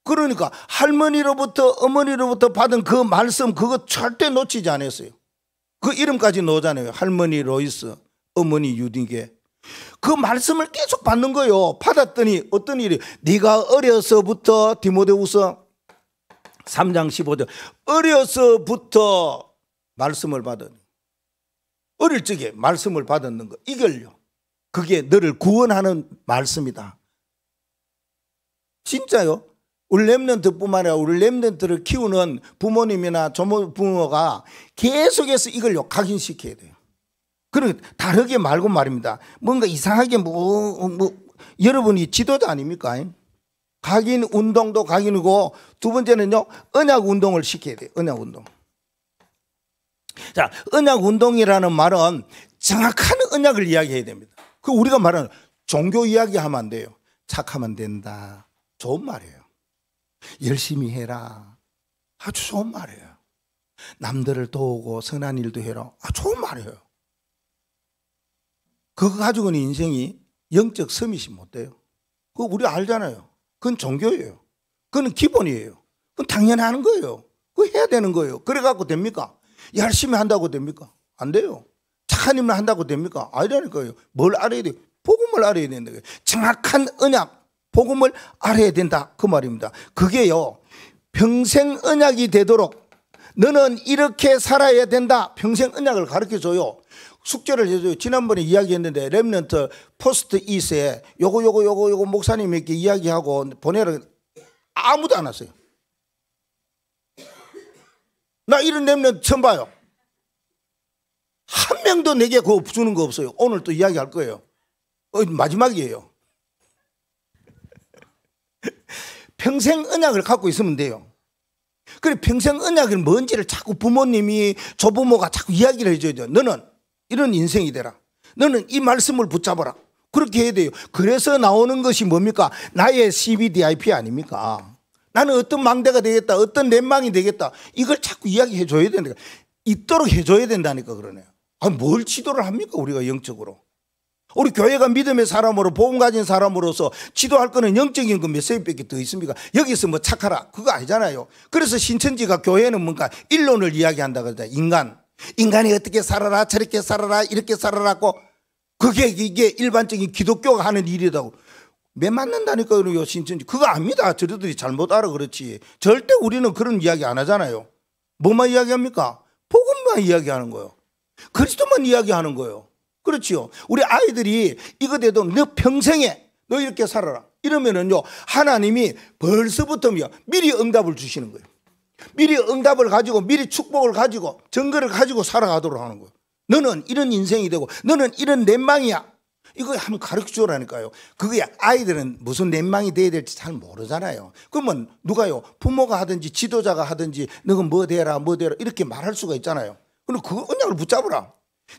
그러니까 할머니로부터 어머니로부터 받은 그 말씀 그거 절대 놓치지 않았어요. 그 이름까지 넣었잖아요. 할머니 로이스, 어머니 유디게. 그 말씀을 계속 받는 거예요. 받았더니 어떤 일이, 네가 어려서부터, 디모데후서 3장 15절, 어려서부터 말씀을 받으니, 어릴 적에 말씀을 받았는 거, 이걸요, 그게 너를 구원하는 말씀이다. 진짜요. 우리 렘넌트뿐만 아니라 우리 렘넌트를 키우는 부모님이나 조부모가 계속해서 이걸 각인시켜야 돼요. 그러니까 다르게 말고 말입니다. 뭔가 이상하게 여러분이 지도자 아닙니까? 각인 운동도 각인이고, 두 번째는요 언약 운동을 시켜야 돼요. 언약 운동. 자, 언약 운동이라는 말은 정확한 언약을 이야기해야 됩니다. 그 우리가 말하는 종교 이야기하면 안 돼요. 착하면 된다. 좋은 말이에요. 열심히 해라. 아주 좋은 말이에요. 남들을 도우고 선한 일도 해라. 좋은 말이에요. 그거 가지고는 인생이 영적 서밋이 못 돼요. 그거 우리 알잖아요. 그건 종교예요. 그건 기본이에요. 그건 당연히 하는 거예요. 그거 해야 되는 거예요. 그래 갖고 됩니까? 열심히 한다고 됩니까? 안 돼요. 착한 일만 한다고 됩니까? 아니라니까요. 뭘 알아야 돼요? 복음을 알아야 된다. 정확한 언약, 복음을 알아야 된다. 그 말입니다. 그게요, 평생 언약이 되도록 너는 이렇게 살아야 된다. 평생 언약을 가르쳐줘요. 숙제를 해줘요. 지난번에 이야기했는데 렘넌트 포스트 이스에 요거 목사님에게 이야기하고 보내라. 아무도 안 왔어요. 나 이런 렘넌트 처음 봐요. 한 명도 내게 그거 주는 거 없어요. 오늘 또 이야기할 거예요. 마지막이에요. 평생 언약을 갖고 있으면 돼요. 그래, 평생 언약이 뭔지를 자꾸 부모님이, 조부모가 자꾸 이야기를 해줘야 돼요. 너는 이런 인생이 되라. 너는 이 말씀을 붙잡아라. 그렇게 해야 돼요. 그래서 나오는 것이 뭡니까? 나의 CBDIP 아닙니까? 나는 어떤 망대가 되겠다, 어떤 넷망이 되겠다, 이걸 자꾸 이야기해 줘야 된다. 있도록 해줘야 된다니까. 그러네요. 뭘 지도를 합니까 우리가 영적으로? 우리 교회가 믿음의 사람으로, 복음 가진 사람으로서 지도할 거는 영적인 거 몇 세밖에 더 있습니까? 여기서 뭐 착하라 그거 아니잖아요. 그래서 신천지가 교회는 뭔가 일론을 이야기한다 그러잖아요. 인간이 어떻게 살아라, 저렇게 살아라, 이렇게 살아라고. 그게 이게 일반적인 기독교가 하는 일이라고. 매 맞는다니까요. 신천지 그거 압니다. 저들이 잘못 알아 그렇지. 절대 우리는 그런 이야기 안 하잖아요. 뭐만 이야기합니까? 복음만 이야기하는 거예요. 그리스도만 이야기하는 거예요. 그렇지요. 우리 아이들이 이거 돼도 너 평생에 너 이렇게 살아라 이러면은요, 하나님이 벌써부터 미리 응답을 주시는 거예요. 미리 응답을 가지고, 미리 축복을 가지고, 증거를 가지고 살아가도록 하는 거예요. 너는 이런 인생이 되고, 너는 이런 넷망이야. 이거 한번 가르쳐 주라니까요. 그게 아이들은 무슨 넷망이 돼야 될지 잘 모르잖아요. 그러면 누가요? 부모가 하든지 지도자가 하든지 너는 뭐 되라 이렇게 말할 수가 있잖아요. 그럼 그 언약을 붙잡으라.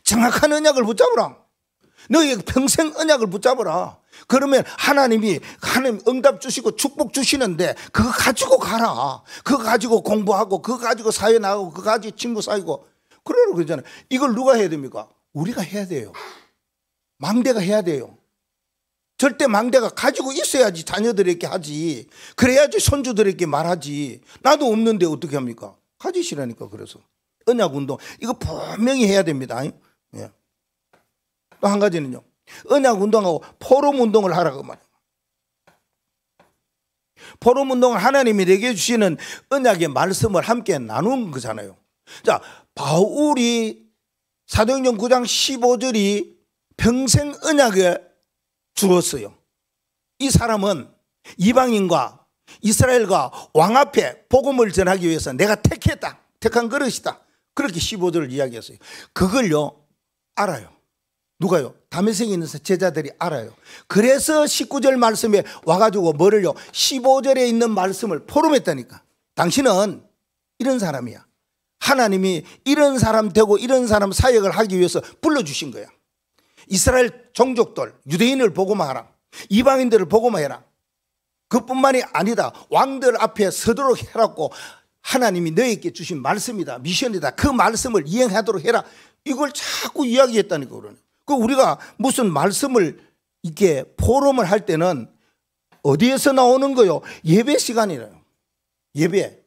정확한 언약을 붙잡으라. 너희 평생 언약을 붙잡으라. 그러면 하나님 응답 주시고 축복 주시는데 그거 가지고 가라. 그거 가지고 공부하고, 그거 가지고 사회 나가고, 그거 가지고 친구 사귀고 그러라고 그러잖아요. 이걸 누가 해야 됩니까? 우리가 해야 돼요. 망대가 해야 돼요. 절대 망대가 가지고 있어야지 자녀들에게 하지. 그래야지 손주들에게 말하지. 나도 없는데 어떻게 합니까? 가지시라니까. 그래서 언약 운동 이거 분명히 해야 됩니다. 예. 또 한 가지는요, 언약 운동하고 포럼 운동을 하라고 말해요. 포럼운동은 하나님이 내게 주시는 언약의 말씀을 함께 나눈 거잖아요. 자, 바울이 사도행전 9장 15절이 평생 언약을 주었어요. 이 사람은 이방인과 이스라엘과 왕 앞에 복음을 전하기 위해서 내가 택한 그릇이다. 그렇게 15절을 이야기했어요. 그걸요 알아요. 누가요? 다메섹에 있는 제자들이 알아요. 그래서 19절 말씀에 와가지고 뭐를요? 15절에 있는 말씀을 포럼했다니까. 당신은 이런 사람이야. 하나님이 이런 사람 되고 이런 사람 사역을 하기 위해서 불러주신 거야. 이스라엘 종족들, 유대인을 복음하라. 이방인들을 복음해라. 그뿐만이 아니다. 왕들 앞에 서도록 해라고 하나님이 너에게 주신 말씀이다. 미션이다. 그 말씀을 이행하도록 해라. 이걸 자꾸 이야기했다니까 그러네. 그 우리가 무슨 말씀을 이렇게 포럼을 할 때는 어디에서 나오는 거요? 예배 시간이래요. 예배.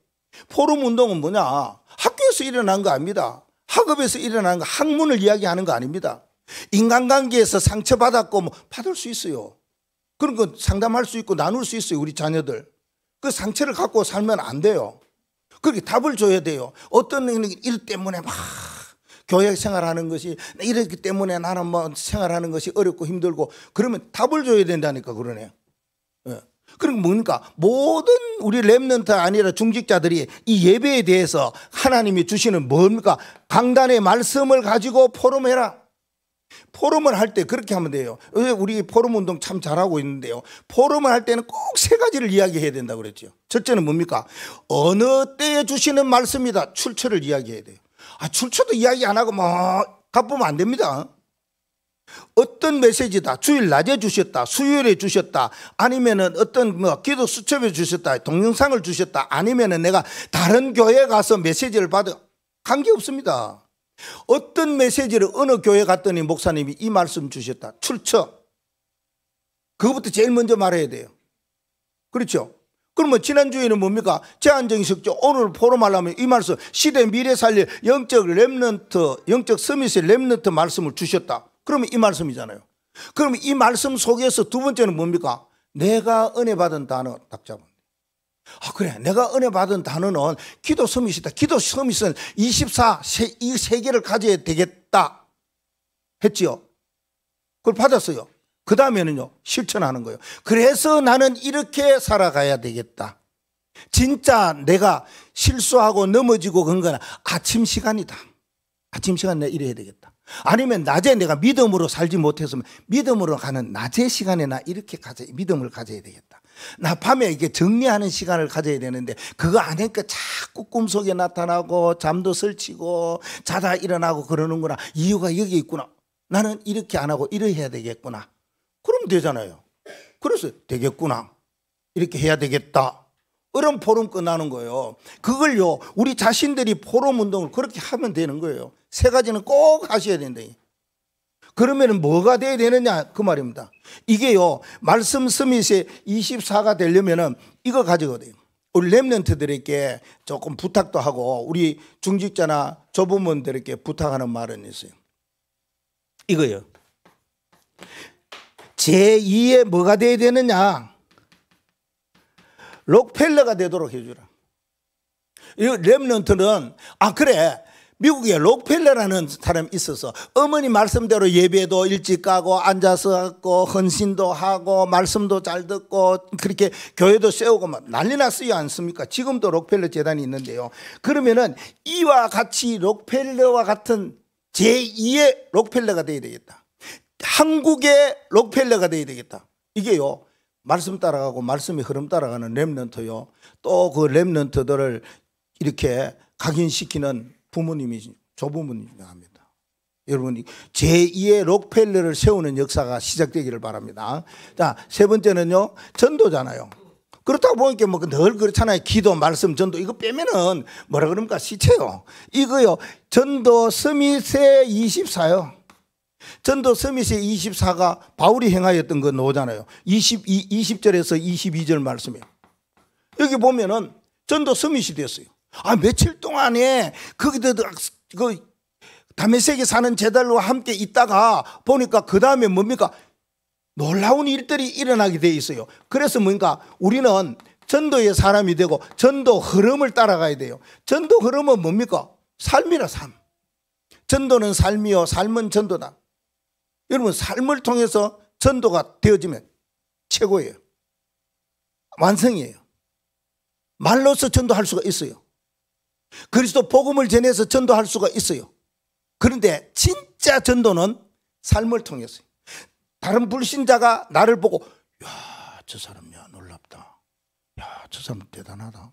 포럼 운동은 뭐냐? 학교에서 일어난 거 아닙니다. 학업에서 일어난 거, 학문을 이야기하는 거 아닙니다. 인간관계에서 상처받았고 뭐 받을 수 있어요. 그런 거 상담할 수 있고 나눌 수 있어요. 우리 자녀들. 그 상처를 갖고 살면 안 돼요. 그렇게 답을 줘야 돼요. 어떤 일 때문에 막 교회 생활하는 것이 이렇기 때문에 나는 뭐 생활하는 것이 어렵고 힘들고 그러면 답을 줘야 된다니까 그러네요. 예. 그럼 뭡니까? 모든 우리 렘넌트 아니라 중직자들이 이 예배에 대해서 하나님이 주시는 뭡니까? 강단의 말씀을 가지고 포럼해라. 포럼을 할 때 그렇게 하면 돼요. 우리 포럼 운동 참 잘하고 있는데요. 포럼을 할 때는 꼭 세 가지를 이야기해야 된다고 그랬죠. 첫째는 뭡니까? 어느 때에 주시는 말씀이다. 출처를 이야기해야 돼요. 출처도 이야기 안 하고 뭐 가보면 안 됩니다. 어떤 메시지다. 주일 낮에 주셨다. 수요일에 주셨다. 아니면은 어떤 뭐 기도 수첩에 주셨다. 동영상을 주셨다. 아니면은 내가 다른 교회에 가서 메시지를 받아. 관계없습니다. 어떤 메시지를 어느 교회 갔더니 목사님이 이 말씀 주셨다. 출처. 그것부터 제일 먼저 말해야 돼요. 그렇죠? 그러면 지난주에는 뭡니까? 제한정식죠. 오늘 포럼하려면 이 말씀 시대 미래 살릴 영적 렘넌트, 영적 서밋의 렘넌트 말씀을 주셨다. 그러면 이 말씀이잖아요. 그러면 이 말씀 속에서 두 번째는 뭡니까? 내가 은혜 받은 단어 딱 잡아. 그래, 내가 은혜 받은 단어는 기도 서밋이다. 기도 서밋은 24, 이 세 개를 가져야 되겠다 했지요. 그걸 받았어요. 그 다음에는요, 실천하는 거예요. 그래서 나는 이렇게 살아가야 되겠다. 진짜 내가 실수하고 넘어지고 그런 건 아침 시간이다. 아침 시간 내가 이래야 되겠다. 아니면 낮에 내가 믿음으로 살지 못했으면 믿음으로 가는 낮의 시간에 나 이렇게 믿음을 가져야 되겠다. 나 밤에 이게 정리하는 시간을 가져야 되는데 그거 안 하니까 자꾸 꿈속에 나타나고 잠도 설치고 자다 일어나고 그러는구나. 이유가 여기 있구나. 나는 이렇게 안 하고 이래 해야 되겠구나. 그러면 되잖아요. 그래서 되겠구나. 이렇게 해야 되겠다. 이런 포럼 끝나는 거예요. 그걸요 우리 자신들이 포럼 운동을 그렇게 하면 되는 거예요. 세 가지는 꼭 하셔야 된다. 그러면 뭐가 돼야 되느냐 그 말입니다. 이게요 말씀 서밋이 24가 되려면은 이거 가지고 돼요. 우리 렘넌트들에게 조금 부탁도 하고 우리 중직자나 조부모들에게 부탁하는 말은 있어요. 이거요. 제2의 뭐가 돼야 되느냐? 록펠러가 되도록 해주라. 이 렘넌트는 그래. 미국에 록펠러라는 사람이 있어서 어머니 말씀대로 예배도 일찍 가고 앉아서 하고 헌신도 하고 말씀도 잘 듣고 그렇게 교회도 세우고 막 난리 났어요 않습니까? 지금도 록펠러 재단이 있는데요. 그러면은 이와 같이 록펠러와 같은 제2의 록펠러가 돼야 되겠다. 한국의 록펠러가 돼야 되겠다. 이게요 말씀 따라가고 말씀의 흐름 따라가는 렘넌트요. 또 그 렘넌트들을 이렇게 각인시키는 부모님이 조부모님이 합니다. 여러분 제2의 록펠러를 세우는 역사가 시작되기를 바랍니다. 자, 세 번째는요 전도잖아요. 그렇다고 보니까 뭐 늘 그렇잖아요. 기도, 말씀, 전도 이거 빼면은 뭐라 그럽니까? 시체요. 이거요 전도 서밋의 24요. 전도 서밋의 24가 바울이 행하였던 거 나오잖아요. 20절에서 22절 말씀이에요. 여기 보면은 전도 서밋이 됐어요. 며칠 동안에 거기다 그 다메섹에 사는 제자들과 함께 있다가 보니까 그 다음에 뭡니까? 놀라운 일들이 일어나게 돼 있어요. 그래서 뭡니까? 우리는 전도의 사람이 되고 전도 흐름을 따라가야 돼요. 전도 흐름은 뭡니까? 삶이라 삶. 전도는 삶이요 삶은 전도다. 여러분 삶을 통해서 전도가 되어지면 최고예요. 완성이에요. 말로서 전도할 수가 있어요. 그리스도 복음을 전해서 전도할 수가 있어요. 그런데 진짜 전도는 삶을 통해서요. 다른 불신자가 나를 보고 야, 저 사람 야 놀랍다. 야, 저 사람 대단하다.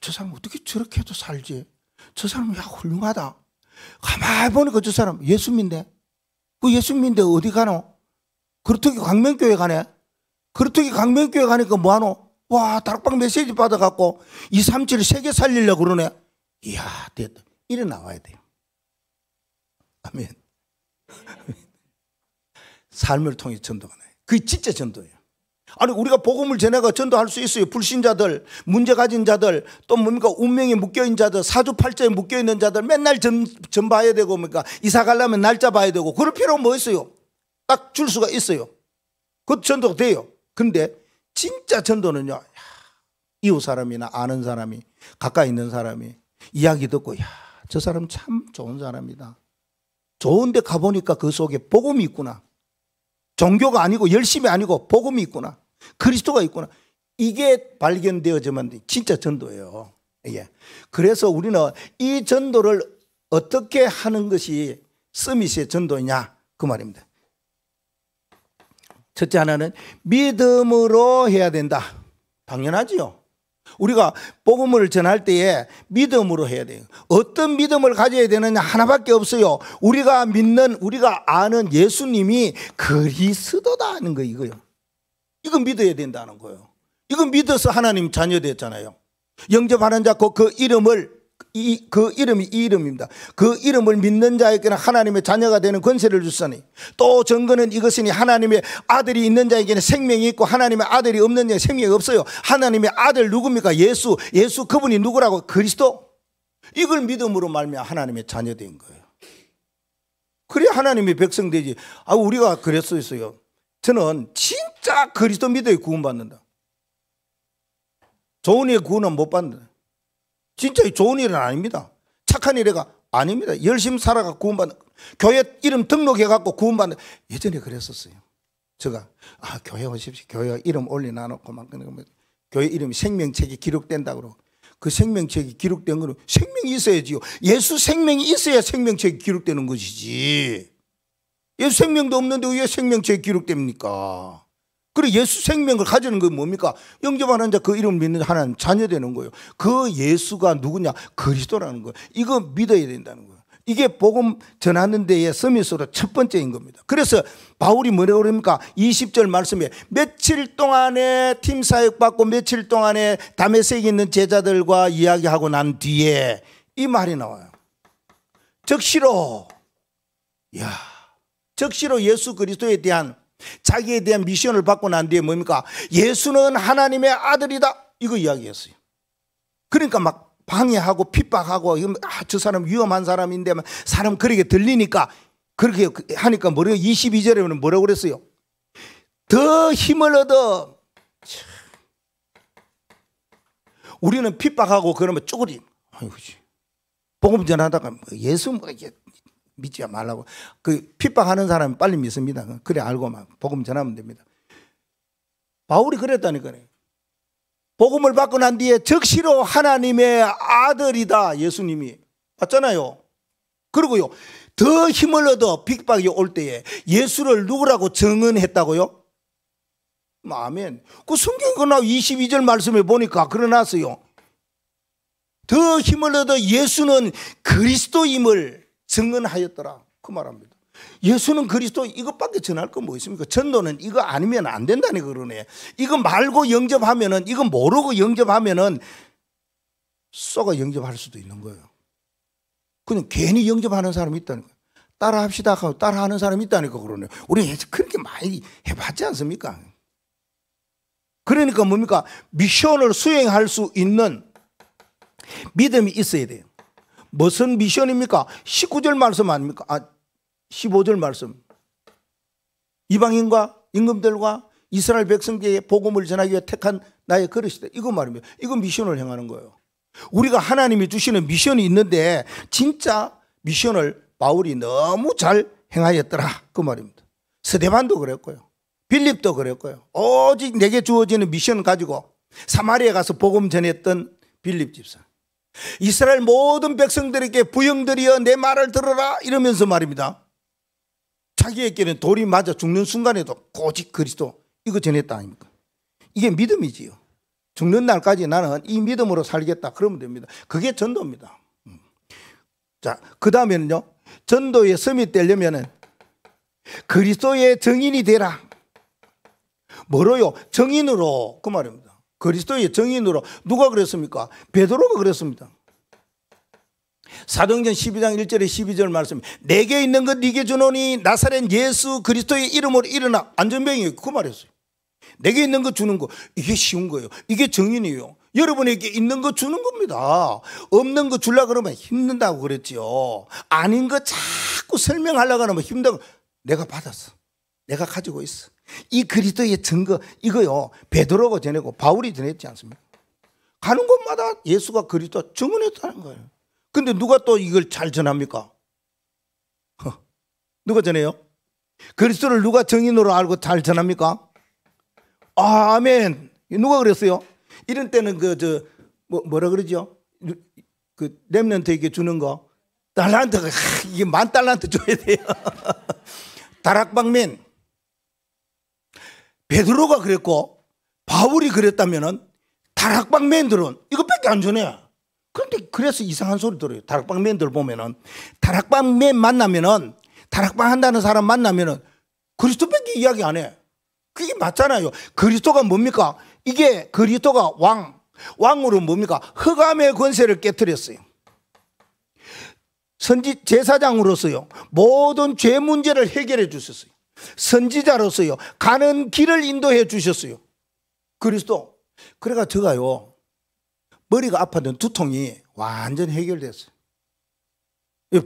저 사람 어떻게 저렇게 해도 살지? 저 사람 야 훌륭하다. 가만히 보니까 저 사람 예수 믿네. 그 예수 믿는데 어디 가노? 그렇다기 광명교회 가네. 그렇다기 광명교회 가니까 뭐하노? 와 다락방 메시지 받아갖고 237 세계 살리려고 그러네. 이야 됐다. 이래 나와야 돼요. 아멘. 삶을 통해 전도가 나요. 그게 진짜 전도예요. 아니 우리가 복음을 전해가 전도할 수 있어요. 불신자들, 문제 가진 자들, 또 뭡니까 운명에 묶여있는 자들, 사주팔자에 묶여있는 자들 맨날 점 봐야 되고 뭡니까 이사 가려면 날짜 봐야 되고 그럴 필요는 뭐 있어요. 딱 줄 수가 있어요. 그것도 전도가 돼요. 그런데 진짜 전도는요, 이웃 사람이나 아는 사람이 가까이 있는 사람이 이야기 듣고 야, 저 사람 참 좋은 사람이다. 좋은데 가보니까 그 속에 복음이 있구나. 종교가 아니고 열심이 아니고 복음이 있구나. 그리스도가 있구나. 이게 발견되어지면 진짜 전도예요. 예. 그래서 우리는 이 전도를 어떻게 하는 것이 서밋의 전도냐 그 말입니다. 첫째 하나는 믿음으로 해야 된다. 당연하지요. 우리가 복음을 전할 때에 믿음으로 해야 돼요. 어떤 믿음을 가져야 되느냐 하나밖에 없어요. 우리가 믿는 우리가 아는 예수님이 그리스도다 하는 거 이거요. 이거 믿어야 된다는 거예요. 이거 믿어서 하나님 자녀 됐잖아요. 영접하는 자 그 이름을 그 이름이 이 이름입니다. 그 이름을 믿는 자에게는 하나님의 자녀가 되는 권세를 주사니 또 증거는 이것이니 하나님의 아들이 있는 자에게는 생명이 있고 하나님의 아들이 없는 자에게는 생명이 없어요. 하나님의 아들 누굽니까? 예수 그분이 누구라고? 그리스도. 이걸 믿음으로 말미암아 하나님의 자녀 된 거예요. 그래야 하나님의 백성 되지. 우리가 그랬어요. 저는 진짜 그리스도 믿어야 구원받는다. 좋은 일 구원은 못 받는다. 진짜 좋은 일은 아닙니다. 착한 일이가 아닙니다. 열심히 살아가 구원받는, 교회 이름 등록해갖고 구원받는. 예전에 그랬었어요. 제가 교회 오십시오. 교회 이름 올려놔놓고 막 교회 이름이 생명책에 기록된다고 그러고 그 생명책이 기록된 거는 생명이 있어야지요. 예수 생명이 있어야 생명책이 기록되는 것이지. 예수 생명도 없는데 왜 생명책이 기록됩니까? 그리고 예수 생명을 가지는 건 뭡니까? 영접하는 자 그 이름을 믿는 하나님 자녀 되는 거예요. 그 예수가 누구냐? 그리스도라는 거예요. 이거 믿어야 된다는 거예요. 이게 복음 전하는 데의 서밋으로 첫 번째인 겁니다. 그래서 바울이 뭐라고 그럽니까? 20절 말씀에 며칠 동안에 팀 사역 받고 며칠 동안에 다메섹에 있는 제자들과 이야기하고 난 뒤에 이 말이 나와요. 즉시로 예수 그리스도에 대한 자기에 대한 미션을 받고 난 뒤에 뭡니까? 예수는 하나님의 아들이다. 이거 이야기했어요. 그러니까 막 방해하고 핍박하고 저 사람 위험한 사람인데 사람 그렇게 들리니까 그렇게 하니까 22절에는 뭐라고 그랬어요? 더 힘을 얻어. 우리는 핍박하고 그러면 쪼그리. 복음 전하다가 예수 믿지 말라고. 그 핍박하는 사람은 빨리 믿습니다. 그래 알고 막 복음 전하면 됩니다. 바울이 그랬다니까요. 복음을 받고 난 뒤에 즉시로 하나님의 아들이다. 예수님이 맞잖아요. 그리고요 더 힘을 얻어 핍박이 올 때에 예수를 누구라고 증언했다고요? 아멘. 그 성경 그나 22절 말씀에 보니까 그러났어요. 더 힘을 얻어 예수는 그리스도임을 증언하였더라. 그 말합니다. 예수는 그리스도 이것밖에 전할 건 뭐 있습니까? 전도는 이거 아니면 안 된다니 그러네. 이거 말고 영접하면은 이거 모르고 영접하면은 쏘가 영접할 수도 있는 거예요. 그냥 괜히 영접하는 사람이 있다니까. 따라합시다 하고 따라하는 사람이 있다니까 그러네. 우리 그렇게 많이 해봤지 않습니까? 그러니까 뭡니까? 미션을 수행할 수 있는 믿음이 있어야 돼요. 무슨 미션입니까? 19절 말씀 아닙니까? 15절 말씀. 이방인과 임금들과 이스라엘 백성에게 복음을 전하기 위해 택한 나의 그릇이다. 이거 말입니다. 이거 미션을 행하는 거예요. 우리가 하나님이 주시는 미션이 있는데 진짜 미션을 바울이 너무 잘 행하였더라. 그 말입니다. 스데반도 그랬고요. 빌립도 그랬고요. 오직 내게 주어지는 미션 가지고 사마리아에 가서 복음 전했던 빌립 집사. 이스라엘 모든 백성들에게 부형들이여 내 말을 들어라 이러면서 말입니다. 자기에게는 돌이 맞아 죽는 순간에도 오직 그리스도 이거 전했다 아닙니까? 이게 믿음이지요. 죽는 날까지 나는 이 믿음으로 살겠다 그러면 됩니다. 그게 전도입니다. 자, 그 다음에는요. 전도의 섬이 되려면은 그리스도의 증인이 되라. 뭐로요? 증인으로. 그 말입니다. 그리스도의 증인으로. 누가 그랬습니까? 베드로가 그랬습니다. 사도행전 12장 1절에 12절 말씀. 내게 있는 것 네게 주노니 나사렛 예수 그리스도의 이름으로 일어나. 안전병이에요. 그 말이었어요. 내게 있는 거 주는 거. 이게 쉬운 거예요. 이게 증인이에요. 여러분에게 있는 거 주는 겁니다. 없는 거 주려고 그러면 힘든다고 그랬죠. 아닌 거 자꾸 설명하려고 하면 힘들다고. 내가 받았어. 내가 가지고 있어. 이 그리스도의 증거 이거요. 베드로가 전했고 바울이 전했지 않습니까? 가는 곳마다 예수가 그리스도 증언했다는 거예요. 근데 누가 또 이걸 잘 전합니까? 누가 전해요? 그리스도를 누가 증인으로 알고 잘 전합니까? 아멘. 누가 그랬어요? 이런 때는 뭐라 그러죠? 그 렘넌트에게 주는 거 달란트가 이게 10,000달란트 줘야 돼요. 다락방맨. 베드로가 그랬고 바울이 그랬다면은 다락방맨들은 이것밖에 안 주네. 그런데 그래서 이상한 소리 들어요. 다락방맨들 보면은 다락방맨 만나면은 다락방 한다는 사람 만나면은 그리스도밖에 이야기 안 해. 그게 맞잖아요. 그리스도가 뭡니까? 이게 그리스도가 왕으로 뭡니까? 흑암의 권세를 깨뜨렸어요. 제사장으로서요. 모든 죄 문제를 해결해 주셨어요. 선지자로서요. 가는 길을 인도해 주셨어요. 그리스도. 그래가 제가요. 머리가 아팠던 두통이 완전 해결됐어요.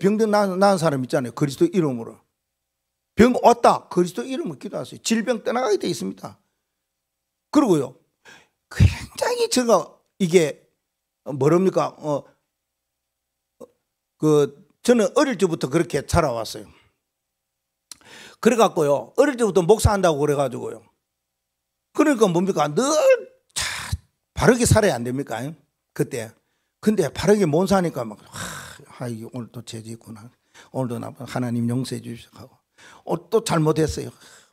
병든 나은 사람 있잖아요. 그리스도 이름으로. 병 왔다. 그리스도 이름으로 기도하세요. 질병 떠나가게 돼 있습니다. 그리고요. 굉장히 제가 이게 뭐랍니까? 저는 어릴 때부터 그렇게 자라왔어요. 그래갖고요. 어릴 때부터 목사한다고 그래가지고요. 그러니까 뭡니까? 늘 바르게 살아야 안 됩니까? 그때. 근데 바르게 못 사니까 막, 이게 오늘도 죄지 있구나. 오늘도 하나님 용서해 주시고 하고. 또 잘못했어요.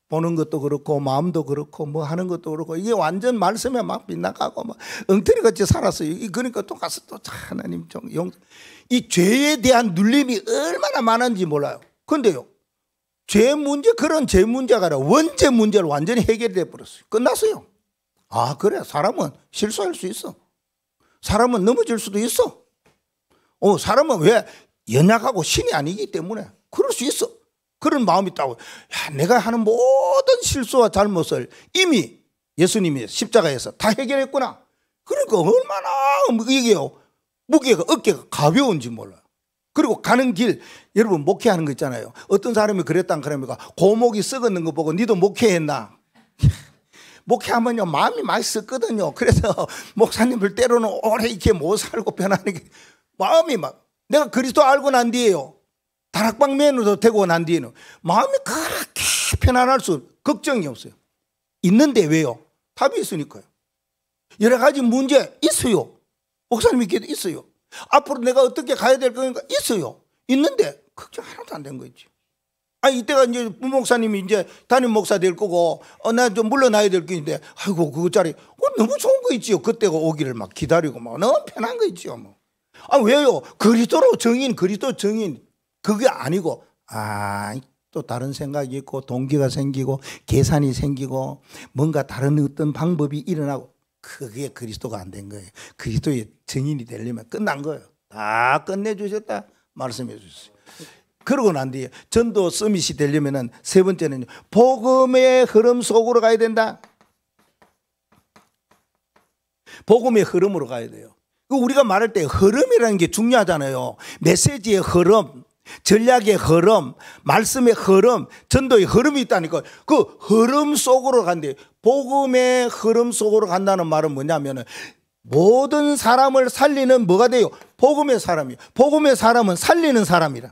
보는 것도 그렇고 마음도 그렇고 뭐 하는 것도 그렇고 이게 완전 말씀에 막 빗나가고 막 엉터리같이 살았어요. 그러니까 또 가서 또 하나님 이 죄에 대한 눌림이 얼마나 많은지 몰라요. 근데요. 죄 문제 그런 죄 문제가 아니라 원죄 문제를 완전히 해결돼 버렸어요. 끝났어요. 아 그래 사람은 실수할 수 있어. 사람은 넘어질 수도 있어. 사람은 왜 연약하고 신이 아니기 때문에 그럴 수 있어. 그런 마음이 있다고. 야, 내가 하는 모든 실수와 잘못을 이미 예수님이 십자가에서 다 해결했구나. 그러니까 얼마나 이게요. 무게가 어깨가 가벼운지 몰라요. 그리고 가는 길 여러분 목회하는 거 있잖아요. 어떤 사람이 그랬단 그럽니까? 고목이 썩었는 거 보고 니도 목회했나? 목회하면요 마음이 많이 썩거든요. 그래서 목사님을 때로는 오래 이렇게 못 살고 변하는 게 마음이 막 내가 그리스도 알고 난 뒤에요. 다락방맨으로 되고 난 뒤에는 마음이 그렇게 편안할 수 걱정이 없어요. 있는데 왜요? 답이 있으니까요. 여러 가지 문제 있어요. 목사님께도 있어요. 앞으로 내가 어떻게 가야 될 거니까 있어요. 있는데 걱정 하나도 안 된 거 있지. 이때가 이제 부목사님이 이제 담임 목사 될 거고 나 좀 물러나야 될 게인데 아이고 그거짜리 너무 좋은 거 있지요. 그때가 오기를 막 기다리고 막 너무 편한 거 있지요. 뭐. 왜요? 그리스도로 정인 그리스도 정인 그게 아니고 또 다른 생각이 있고 동기가 생기고 계산이 생기고 뭔가 다른 어떤 방법이 일어나고 그게 그리스도가 안 된 거예요. 그리스도의 증인이 되려면 끝난 거예요. 다 끝내주셨다 말씀해 주셨어요. 그러고 난 뒤에 전도 서밋이 되려면 세 번째는 복음의 흐름 속으로 가야 된다. 복음의 흐름으로 가야 돼요. 우리가 말할 때 흐름이라는 게 중요하잖아요. 메시지의 흐름. 전략의 흐름, 말씀의 흐름, 전도의 흐름이 있다니까. 그 흐름 속으로 간대. 복음의 흐름 속으로 간다는 말은 뭐냐면은 모든 사람을 살리는 뭐가 돼요? 복음의 사람이에요. 복음의 사람은 살리는 사람이라.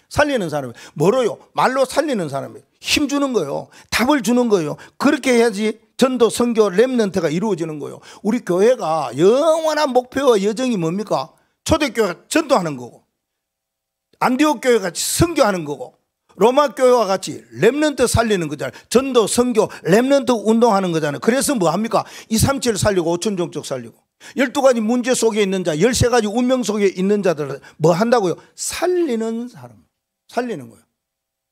살리는 사람이에요. 뭐로요? 말로 살리는 사람이에요. 힘 주는 거예요. 답을 주는 거예요. 그렇게 해야지 전도, 선교, 렘넌트가 이루어지는 거예요. 우리 교회가 영원한 목표와 여정이 뭡니까? 초대교회가 전도하는 거고, 안디옥 교회 같이 선교하는 거고, 로마 교회와 같이 렘넌트 살리는 거잖아요. 전도, 선교, 렘넌트 운동하는 거잖아요. 그래서 뭐 합니까? 237 살리고 5천 종족 살리고 12가지 문제 속에 있는 자, 13가지 운명 속에 있는 자들을 뭐 한다고요? 살리는 사람, 살리는 거예요.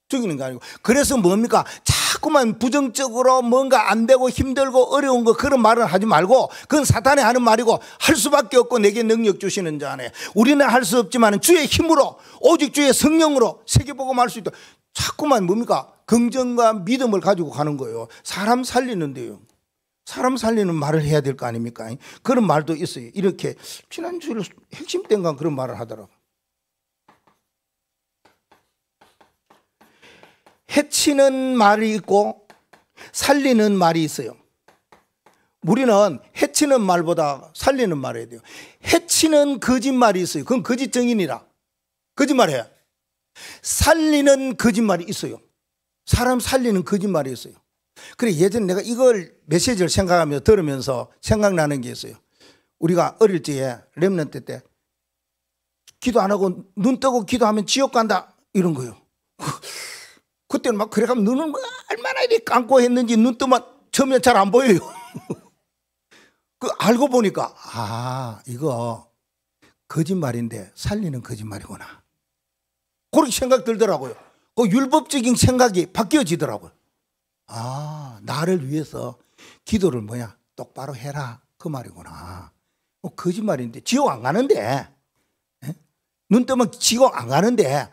죽이는 게 아니고. 그래서 뭡니까? 자꾸만 부정적으로 뭔가 안 되고 힘들고 어려운 거 그런 말을 하지 말고, 그건 사탄이 하는 말이고 할 수밖에 없고 내게 능력 주시는 자네. 우리는 할 수 없지만 주의 힘으로, 오직 주의 성령으로 세계복음 할 수 있다. 자꾸만 뭡니까? 긍정과 믿음을 가지고 가는 거예요. 사람 살리는데요. 사람 살리는 말을 해야 될 거 아닙니까? 그런 말도 있어요. 이렇게 지난주에 핵심 땐가 그런 말을 하더라고요. 해치는 말이 있고 살리는 말이 있어요. 우리는 해치는 말보다 살리는 말을 해야 돼요. 해치는 거짓말이 있어요. 그건 거짓 증인이라 거짓말해요. 살리는 거짓말이 있어요. 사람 살리는 거짓말이 있어요. 그래, 예전에 내가 이걸 메시지를 생각하며 들으면서 생각나는 게 있어요. 우리가 어릴 적에 렘넌트 때 기도 안 하고 눈 뜨고 기도하면 지옥 간다 이런 거예요. 그때는 막 그래 가면 눈을 뭐 얼마나 이렇게 감고 했는지 눈 뜨면 처음에 잘 안 보여요. 그 알고 보니까 아, 이거 거짓말인데 살리는 거짓말이구나. 그렇게 생각 들더라고요. 그 율법적인 생각이 바뀌어지더라고요. 아, 나를 위해서 기도를 뭐야 똑바로 해라 그 말이구나. 거짓말인데 지옥 안 가는데, 눈 뜨면 지옥 안 가는데 아,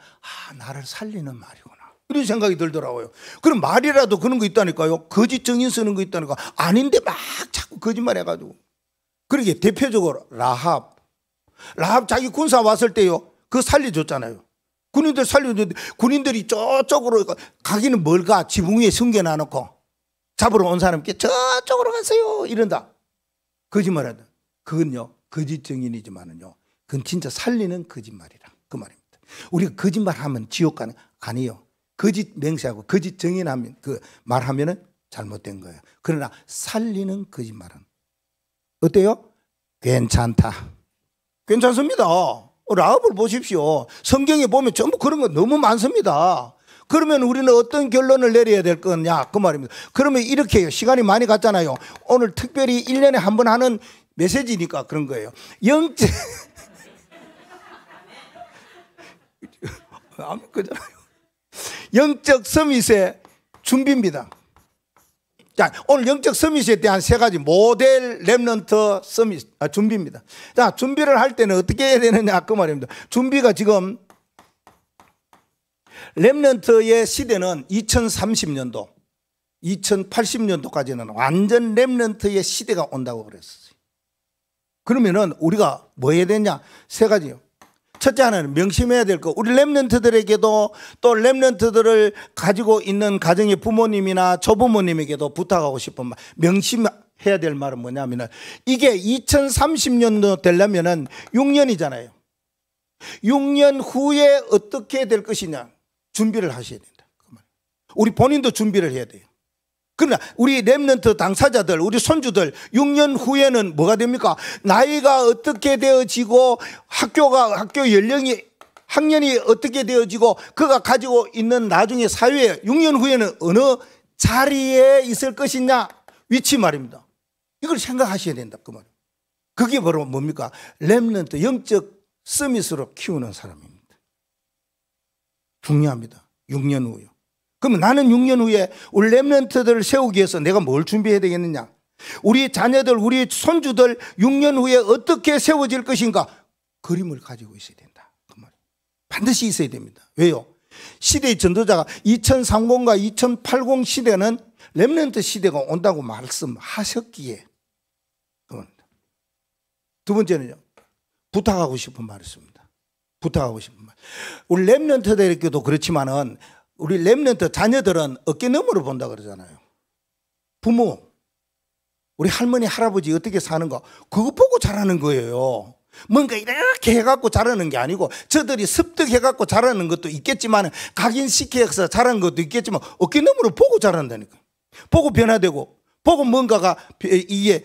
나를 살리는 말이구나. 이런 생각이 들더라고요. 그럼 말이라도 그런 거 있다니까요. 거짓 증인 쓰는 거 있다니까. 아닌데 막 자꾸 거짓말 해가지고. 그러게 대표적으로 라합 자기 군사 왔을 때요, 그거 살려줬잖아요. 군인들 살려줬는데 군인들이 저쪽으로 가기는 멀가 지붕 위에 숨겨놔놓고 잡으러 온 사람께 저쪽으로 가세요 이런다. 거짓말한다. 그건요 거짓 증인이지만은요, 그건 진짜 살리는 거짓말이라 그 말입니다. 우리가 거짓말하면 지옥 가는 아니에요. 거짓 맹세하고 거짓 증인하면 그 말하면은 잘못된 거예요. 그러나 살리는 거짓말은 어때요? 괜찮다. 괜찮습니다. 라합을 보십시오. 성경에 보면 전부 그런 거 너무 많습니다. 그러면 우리는 어떤 결론을 내려야 될 거냐 그 말입니다. 그러면 이렇게 해요. 시간이 많이 갔잖아요. 오늘 특별히 1년에 한 번 하는 메시지니까 그런 거예요. 영적 영적 서밋의 준비입니다. 자, 오늘 영적 서밋에 대한 3가지 모델 렘넌트 서밋 준비입니다. 자, 준비를 할 때는 어떻게 해야 되느냐 그 말입니다. 준비가 지금 렘넌트의 시대는 2030년도 2080년도까지는 완전 렘넌트의 시대가 온다고 그랬어요. 그러면은 우리가 뭐 해야 되냐? 3가지요. 첫째 하나는 명심해야 될 거, 우리 렘넌트들에게도 또 렘넌트들을 가지고 있는 가정의 부모님이나 조부모님에게도 부탁하고 싶은 말, 명심해야 될 말은 뭐냐면은 이게 2030년도 되려면은 6년이잖아요. 6년 후에 어떻게 될 것이냐 준비를 하셔야 된다. 우리 본인도 준비를 해야 돼요. 그러나 우리 렘넌트 당사자들, 우리 손주들 6년 후에는 뭐가 됩니까? 나이가 어떻게 되어지고 학교 연령이 학년이 어떻게 되어지고 그가 가지고 있는 나중에 사회에 6년 후에는 어느 자리에 있을 것이냐 위치 말입니다. 이걸 생각하셔야 된다 그 말. 그게 바로 뭡니까? 렘넌트 영적 서밋으로 키우는 사람입니다. 중요합니다. 6년 후요. 그러면 나는 6년 후에 우리 렘넌트들을 세우기 위해서 내가 뭘 준비해야 되겠느냐? 우리 자녀들, 우리 손주들 6년 후에 어떻게 세워질 것인가? 그림을 가지고 있어야 된다. 그 말. 반드시 있어야 됩니다. 왜요? 시대의 전도자가 2030과 2080 시대는 렘넌트 시대가 온다고 말씀하셨기에. 두 번째는요, 부탁하고 싶은 말이 있습니다. 부탁하고 싶은 말. 우리 렘넌트들에게도 그렇지만은 우리 렘넌트 자녀들은 어깨 너머로 본다 그러잖아요. 부모, 우리 할머니 할아버지 어떻게 사는 거 그거 보고 자라는 거예요. 뭔가 이렇게 해갖고 자라는 게 아니고 저들이 습득해갖고 자라는 것도 있겠지만 각인시켜서 자라는 것도 있겠지만 어깨 너머로 보고 자란다니까. 보고 변화되고 보고 뭔가가 이게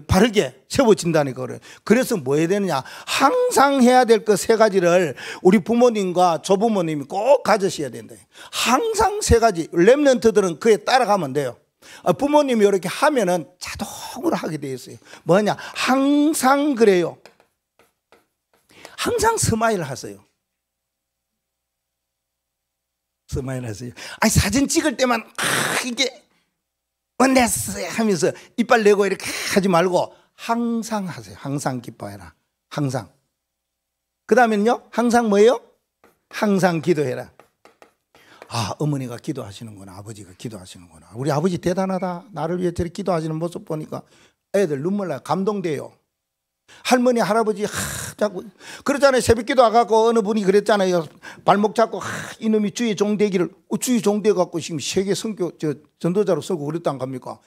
바르게 세워진다니까 그래. 그래서 뭐 해야 되느냐? 항상 해야 될 것 세 가지를 우리 부모님과 조부모님이 꼭 가지셔야 된다. 항상 세 가지. 렘넌트들은 그에 따라가면 돼요. 부모님이 이렇게 하면은 자동으로 하게 돼 있어요. 뭐냐? 항상 그래요. 항상 스마일 하세요. 스마일 하세요. 아니 사진 찍을 때만 이게 원냈어요 하면서 이빨 내고 이렇게 하지 말고 항상 하세요. 항상 기뻐해라. 항상. 그 다음에는요. 항상 뭐예요? 항상 기도해라. 아, 어머니가 기도하시는구나. 아버지가 기도하시는구나. 우리 아버지 대단하다. 나를 위해 저렇게 기도하시는 모습 보니까 애들 눈물 나요. 감동돼요. 할머니 할아버지 자꾸 그러잖아요. 새벽 기도 와갖고 어느 분이 그랬잖아요. 발목 잡고 이놈이 주의 종되기를 주의 종돼갖고 지금 세계 선교 전도자로 서고 그랬단 겁니까?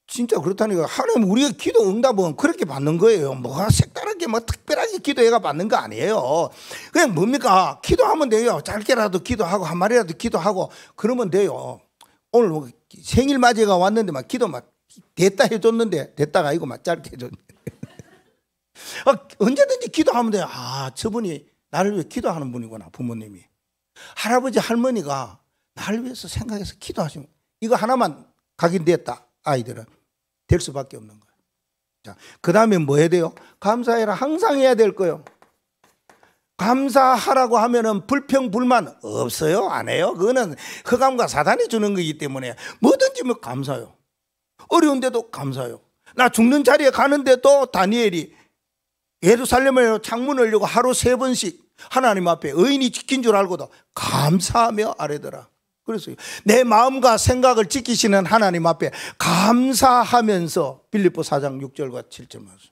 진짜 그렇다니까. 하나님 우리가 기도 응답은 그렇게 받는 거예요. 뭐가 색다르게 뭐 특별하게 기도해가 받는 거 아니에요. 그냥 뭡니까? 기도하면 돼요. 짧게라도 기도하고 한 마리라도 기도하고 그러면 돼요. 오늘 뭐 생일 맞이가 왔는데 막 기도 막 됐다 해줬는데 됐다가 아니고 막 짧게 해줬는데 언제든지 기도하면 돼요. 아, 저분이 나를 위해 기도하는 분이구나. 부모님이. 할아버지 할머니가 나를 위해서 생각해서 기도하시면 이거 하나만 각인됐다. 아이들은 될 수밖에 없는 거예요. 자, 그 다음에 뭐 해야 돼요? 감사해라. 항상 해야 될 거예요. 감사하라고 하면은 불평 불만 없어요. 안 해요. 그거는 흑암과 사단이 주는 거기 때문에 뭐든지 뭐 감사해요. 어려운데도 감사해요. 나 죽는 자리에 가는데도 다니엘이 예루살렘에 창문을 열고 하루 3번씩 하나님 앞에 의인이 지킨 줄 알고도 감사하며 아뢰더라. 그래서 내 마음과 생각을 지키시는 하나님 앞에 감사하면서 빌립보 4장 6절과 7절 말씀.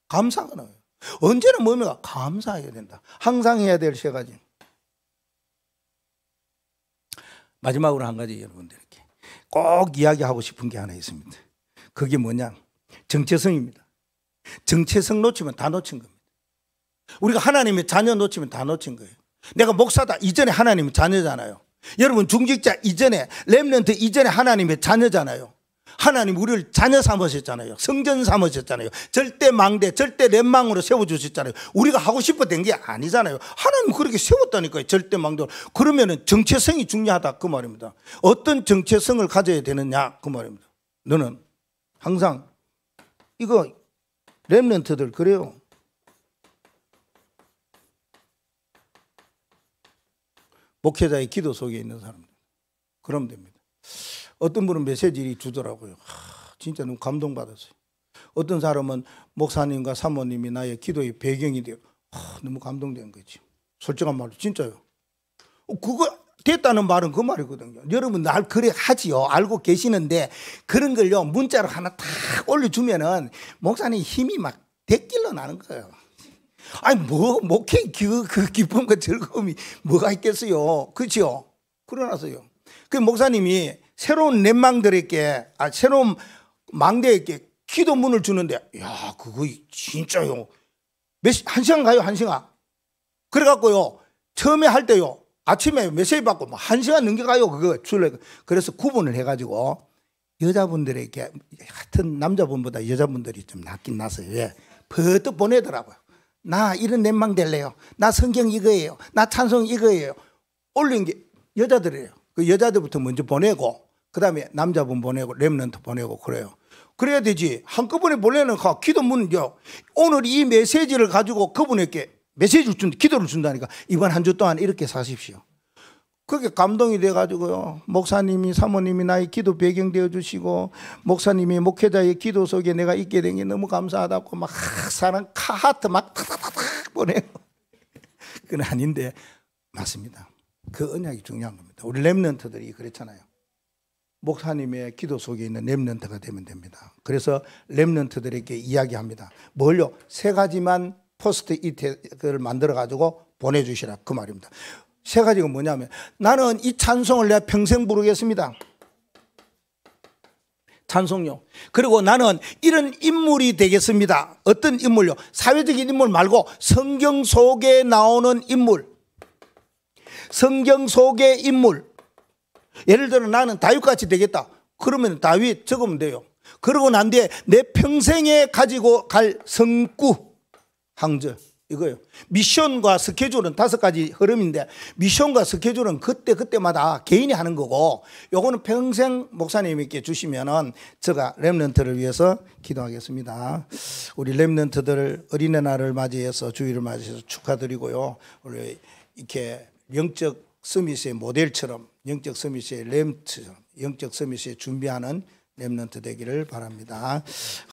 감사가 나와요. 언제나 뭡니까? 감사해야 된다. 항상 해야 될 세 가지. 마지막으로 한 가지 여러분들에게 꼭 이야기하고 싶은 게 하나 있습니다. 그게 뭐냐? 정체성입니다. 정체성 놓치면 다 놓친 겁니다. 우리가 하나님의 자녀 놓치면 다 놓친 거예요. 내가 목사다 이전에 하나님의 자녀잖아요. 여러분 중직자 이전에 렘넌트 이전에 하나님의 자녀잖아요. 하나님 우리를 자녀 삼으셨잖아요. 성전 삼으셨잖아요. 절대 망대 절대 렘망으로 세워주셨잖아요. 우리가 하고 싶었던 게 아니잖아요. 하나님 그렇게 세웠다니까요. 절대 망대로. 그러면 정체성이 중요하다 그 말입니다. 어떤 정체성을 가져야 되느냐 그 말입니다. 너는 항상 이거 렘넌트들 그래요. 목회자의 기도 속에 있는 사람들. 그러면 됩니다. 어떤 분은 메시지를 주더라고요. 진짜 너무 감동받았어요. 어떤 사람은 목사님과 사모님이 나의 기도의 배경이 돼요. 너무 감동된 거지. 솔직한 말로 진짜요. 그거 됐다는 말은 그 말이거든요. 여러분 날 그래 하지요. 알고 계시는데 그런 걸요 문자로 하나 탁 올려주면은 목사님 힘이 막 대길로 나는 거예요. 아니 뭐 목회 그 기쁨과 즐거움이 뭐가 있겠어요. 그렇죠? 그러나서요. 그 목사님이 새로운 렘망들에게 새로운 망대에게 기도문을 주는데 야 그거 진짜요. 한 시간 가요. 한 시간. 그래갖고요 처음에 할 때요 아침에 메시지 받고 한 시간 넘겨가요. 그거 줄래. 그래서 구분을 해가지고 여자분들에게 하여튼 남자분보다 여자분들이 좀 낫긴 낫어요. 왜? 버뜩 보내더라고요. 나 이런 렘망 될래요. 나 성경 이거예요. 나 찬송 이거예요. 올린 게 여자들이에요. 그 여자들부터 먼저 보내고 그 다음에 남자분 보내고 렘넌트 보내고 그래요. 그래야 되지. 한꺼번에 보내는 기도문은요. 오늘 이 메시지를 가지고 그분에게 메시지를 기도를 준다니까. 이번 한 주 동안 이렇게 사십시오. 그게 감동이 돼가지고요. 목사님이 사모님이 나의 기도 배경 되어주시고 목사님이 목회자의 기도 속에 내가 있게 된 게 너무 감사하다고 막 사랑 하트 막 탁탁탁 보내요. 그건 아닌데 맞습니다. 그 언약이 중요한 겁니다. 우리 렘넌트들이 그랬잖아요. 목사님의 기도 속에 있는 렘넌트가 되면 됩니다. 그래서 렘넌트들에게 이야기합니다. 뭘요? 3가지만 포스트잇을 만들어 가지고 보내주시라 그 말입니다. 세 가지가 뭐냐면 나는 이 찬송을 내가 평생 부르겠습니다. 찬송요. 그리고 나는 이런 인물이 되겠습니다. 어떤 인물요? 사회적인 인물 말고 성경 속에 나오는 인물. 성경 속의 인물. 예를 들어 나는 다윗같이 되겠다. 그러면 다윗 적으면 돼요. 그러고 난 뒤에 내 평생에 가지고 갈 성구 항절 이거예요. 미션과 스케줄은 5가지 흐름인데 미션과 스케줄은 그때마다 개인이 하는 거고 요거는 평생 목사님께 주시면은 제가 렘넌트를 위해서 기도하겠습니다. 우리 렘넌트들 어린이날을 맞이해서 주일을 맞이해서 축하드리고요. 우리 이렇게 영적 서밋의 모델처럼 영적 서밋의 렘트처럼 영적 서밋에 준비하는 렘넌트 되기를 바랍니다.